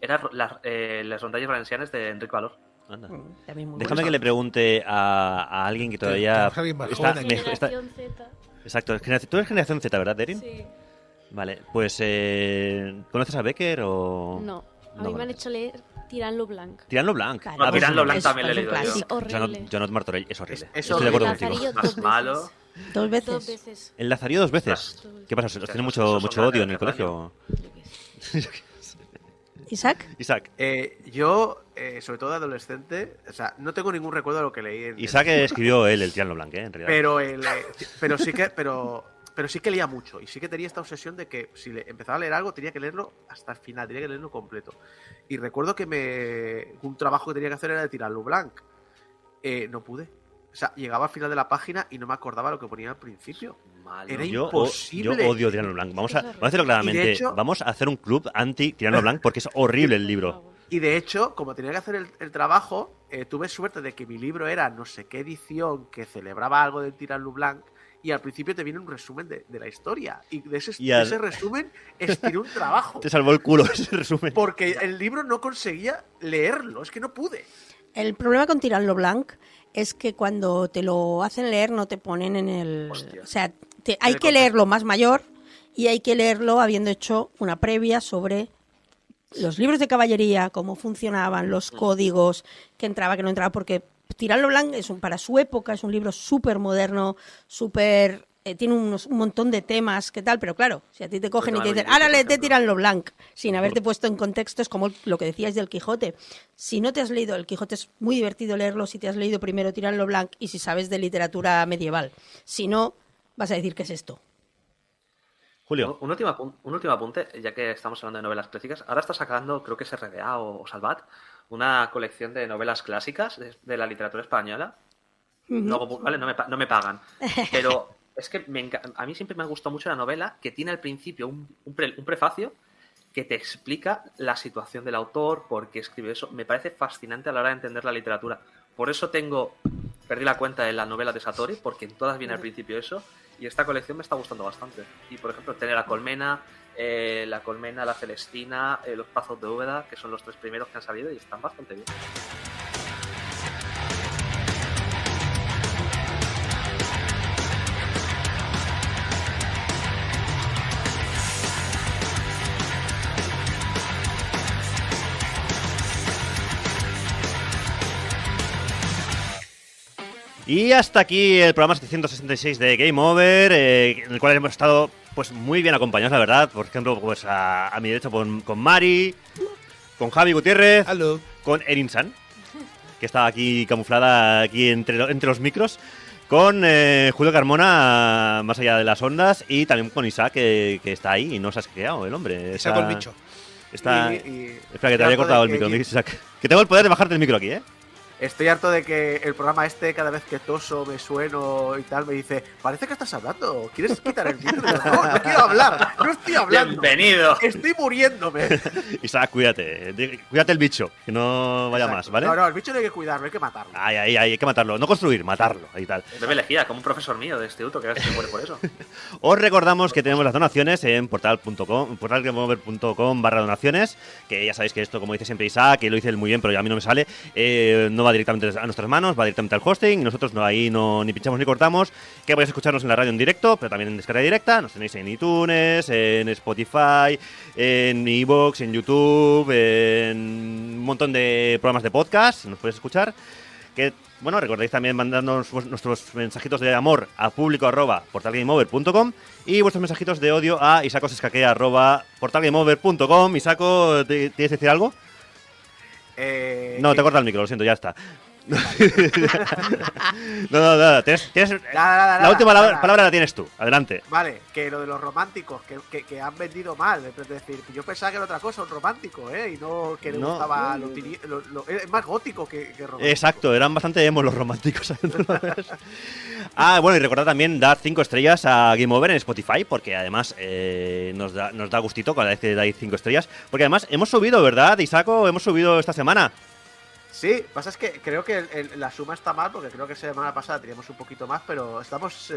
eran las rondallas valencianas de Enrique Valor. Anda. También muy Déjame bueno. que le pregunte a alguien que todavía Tenemos a alguien más joven aquí. Generación Z. Exacto, tú eres generación Z, ¿verdad, Derin? Sí. Vale, pues ¿conoces a Becker o...? No. A No mí me han conoces. hecho leer Tirando Blanc. Tirando Blanc. Claro. No, pero Tirando es- Blanc también lo he es un leído yo. clásico. Es horrible. Jonat Martorell es horrible. Es Estoy de acuerdo horrible. contigo. Lazarillo Más dos malo. veces. Dos veces. Dos veces. ¿El Lazarillo 2 veces? Ostras. ¿Qué pasa? ¿Os tiene Esos mucho son odio en el grandes, colegio? ¿Isaac? Isaac. Yo, sobre todo de adolescente, o sea, no tengo ningún recuerdo de lo que leí. Isaac escribió él el Tirando Blanc, en realidad. Pero sí que leía mucho y sí que tenía esta obsesión de que si empezaba a leer algo tenía que leerlo hasta el final, tenía que leerlo completo. Y recuerdo que un trabajo que tenía que hacer era de Tirarlo Blanc. No pude. O sea, llegaba al final de la página y no me acordaba lo que ponía al principio. Malo. Era Yo imposible. odio Tirando Blanc. Vamos a Es horrible. decirlo claramente. Y de hecho- Vamos a hacer un club anti Tirando Blanc porque es horrible el libro. Y de hecho, como tenía que hacer el trabajo, tuve suerte de que mi libro era no sé qué edición que celebraba algo del Tirarlo Blanc. Y al principio te viene un resumen de la historia. Y de ese resumen estiré un trabajo. Te salvó el culo ese resumen. Porque el libro no conseguía leerlo. Es que no pude. El problema con Tirando Blanc es que cuando te lo hacen leer no te ponen en el... Hostia. O sea, hay que leerlo más mayor y hay que leerlo habiendo hecho una previa sobre los libros de caballería, cómo funcionaban, los códigos, que entraba, que no entraba, porque Tirando Blanc para su época es un libro súper moderno, súper... tiene un montón de temas, ¿qué tal? Pero claro, si a ti te cogen y te dicen, ahora léete Tirando Blanc, sin haberte puesto en contexto, es como lo que decíais del Quijote. Si no te has leído el Quijote, es muy divertido leerlo si te has leído primero Tirando Blanc y si sabes de literatura medieval. Si no, vas a decir, ¿qué es esto? Julio. Un último apunte, ya que estamos hablando de novelas clásicas. Ahora está sacando, creo que es RDA o Salvat, una colección de novelas clásicas de la literatura española. Vale, no me pagan. Pero es que a mí siempre me ha gustado mucho la novela que tiene al principio un prefacio que te explica la situación del autor, por qué escribe eso. Me parece fascinante a la hora de entender la literatura. Por eso perdí la cuenta de las novelas de Satori, porque en todas viene al principio eso. Y esta colección me está gustando bastante. Y por ejemplo, tener La Colmena, La Celestina, Los Pazos de Úbeda, que son los 3 primeros que han salido y están bastante bien. Y hasta aquí el programa 766 de Game Over, en el cual hemos estado pues muy bien acompañados, la verdad. Por ejemplo, pues a mi derecha con Mari, con Javi Gutiérrez, Hello. con Erin San, que está aquí camuflada aquí entre los micros, con Julio Carmona más allá de las ondas y también con Isaac que está ahí y no se ha quedado el hombre. Saco el bicho. Está... Y- Espera, que te había cortado el micro, Isaac. Que tengo el poder de bajarte el micro aquí, ¿eh? Estoy harto de que el programa este, cada vez que toso, me sueno y tal, me dice, parece que estás hablando, ¿quieres quitar el micro? No quiero hablar, no estoy hablando. Bienvenido. Estoy muriéndome. Isaac, cuídate. Cuídate el bicho, que no vaya Exacto. más, ¿vale? No, el bicho no hay que cuidarlo, hay que matarlo. Ay, hay que matarlo. No construir, matarlo. Ahí tal. Bebe lejía, como un profesor mío de instituto que a veces se muere por eso. Os recordamos que tenemos las donaciones en portalgameover.com/donaciones, que ya sabéis que esto, como dice siempre Isaac, que lo dice él muy bien, pero a mí no me sale, no va directamente a nuestras manos, va directamente al hosting, y nosotros ahí ni pinchamos ni cortamos, que podéis escucharnos en la radio en directo, pero también en descarga directa, nos tenéis en iTunes, en Spotify, en iVoox, en YouTube, en un montón de programas de podcast, nos podéis escuchar, que... Bueno, recordéis también mandarnos nuestros mensajitos de amor a público@portalgameover.com y vuestros mensajitos de odio a isacosescaquea@portalgameover.com. Isaco, ¿tienes que decir algo? No, te corta el micro, lo siento, ya está. No. Tienes la última palabra la tienes tú. Adelante. Vale, que lo de los románticos, que han vendido mal. Es decir, yo pensaba que era otra cosa, un romántico, y no que le gustaba es más gótico que romántico. Exacto, eran bastante emos los románticos. Bueno, y recordad también dar 5 estrellas a Game Over en Spotify, porque además nos da gustito cada vez que dais 5 estrellas. Porque además hemos subido, ¿verdad, Isaco? Hemos subido esta semana. Sí, pasa es que creo que la suma está mal, porque creo que semana pasada teníamos un poquito más, pero estamos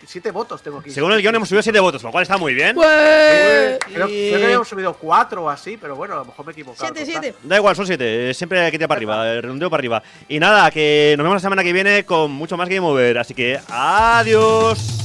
7 votos tengo aquí. Según el guión hemos subido 7 votos, lo cual está muy bien. Creo que habíamos subido 4 o así, pero bueno, a lo mejor me he equivocado. 7. Da igual, son 7, siempre hay que tirar para arriba, redondeo para arriba. Y nada, que nos vemos la semana que viene con mucho más Game Over, así que adiós.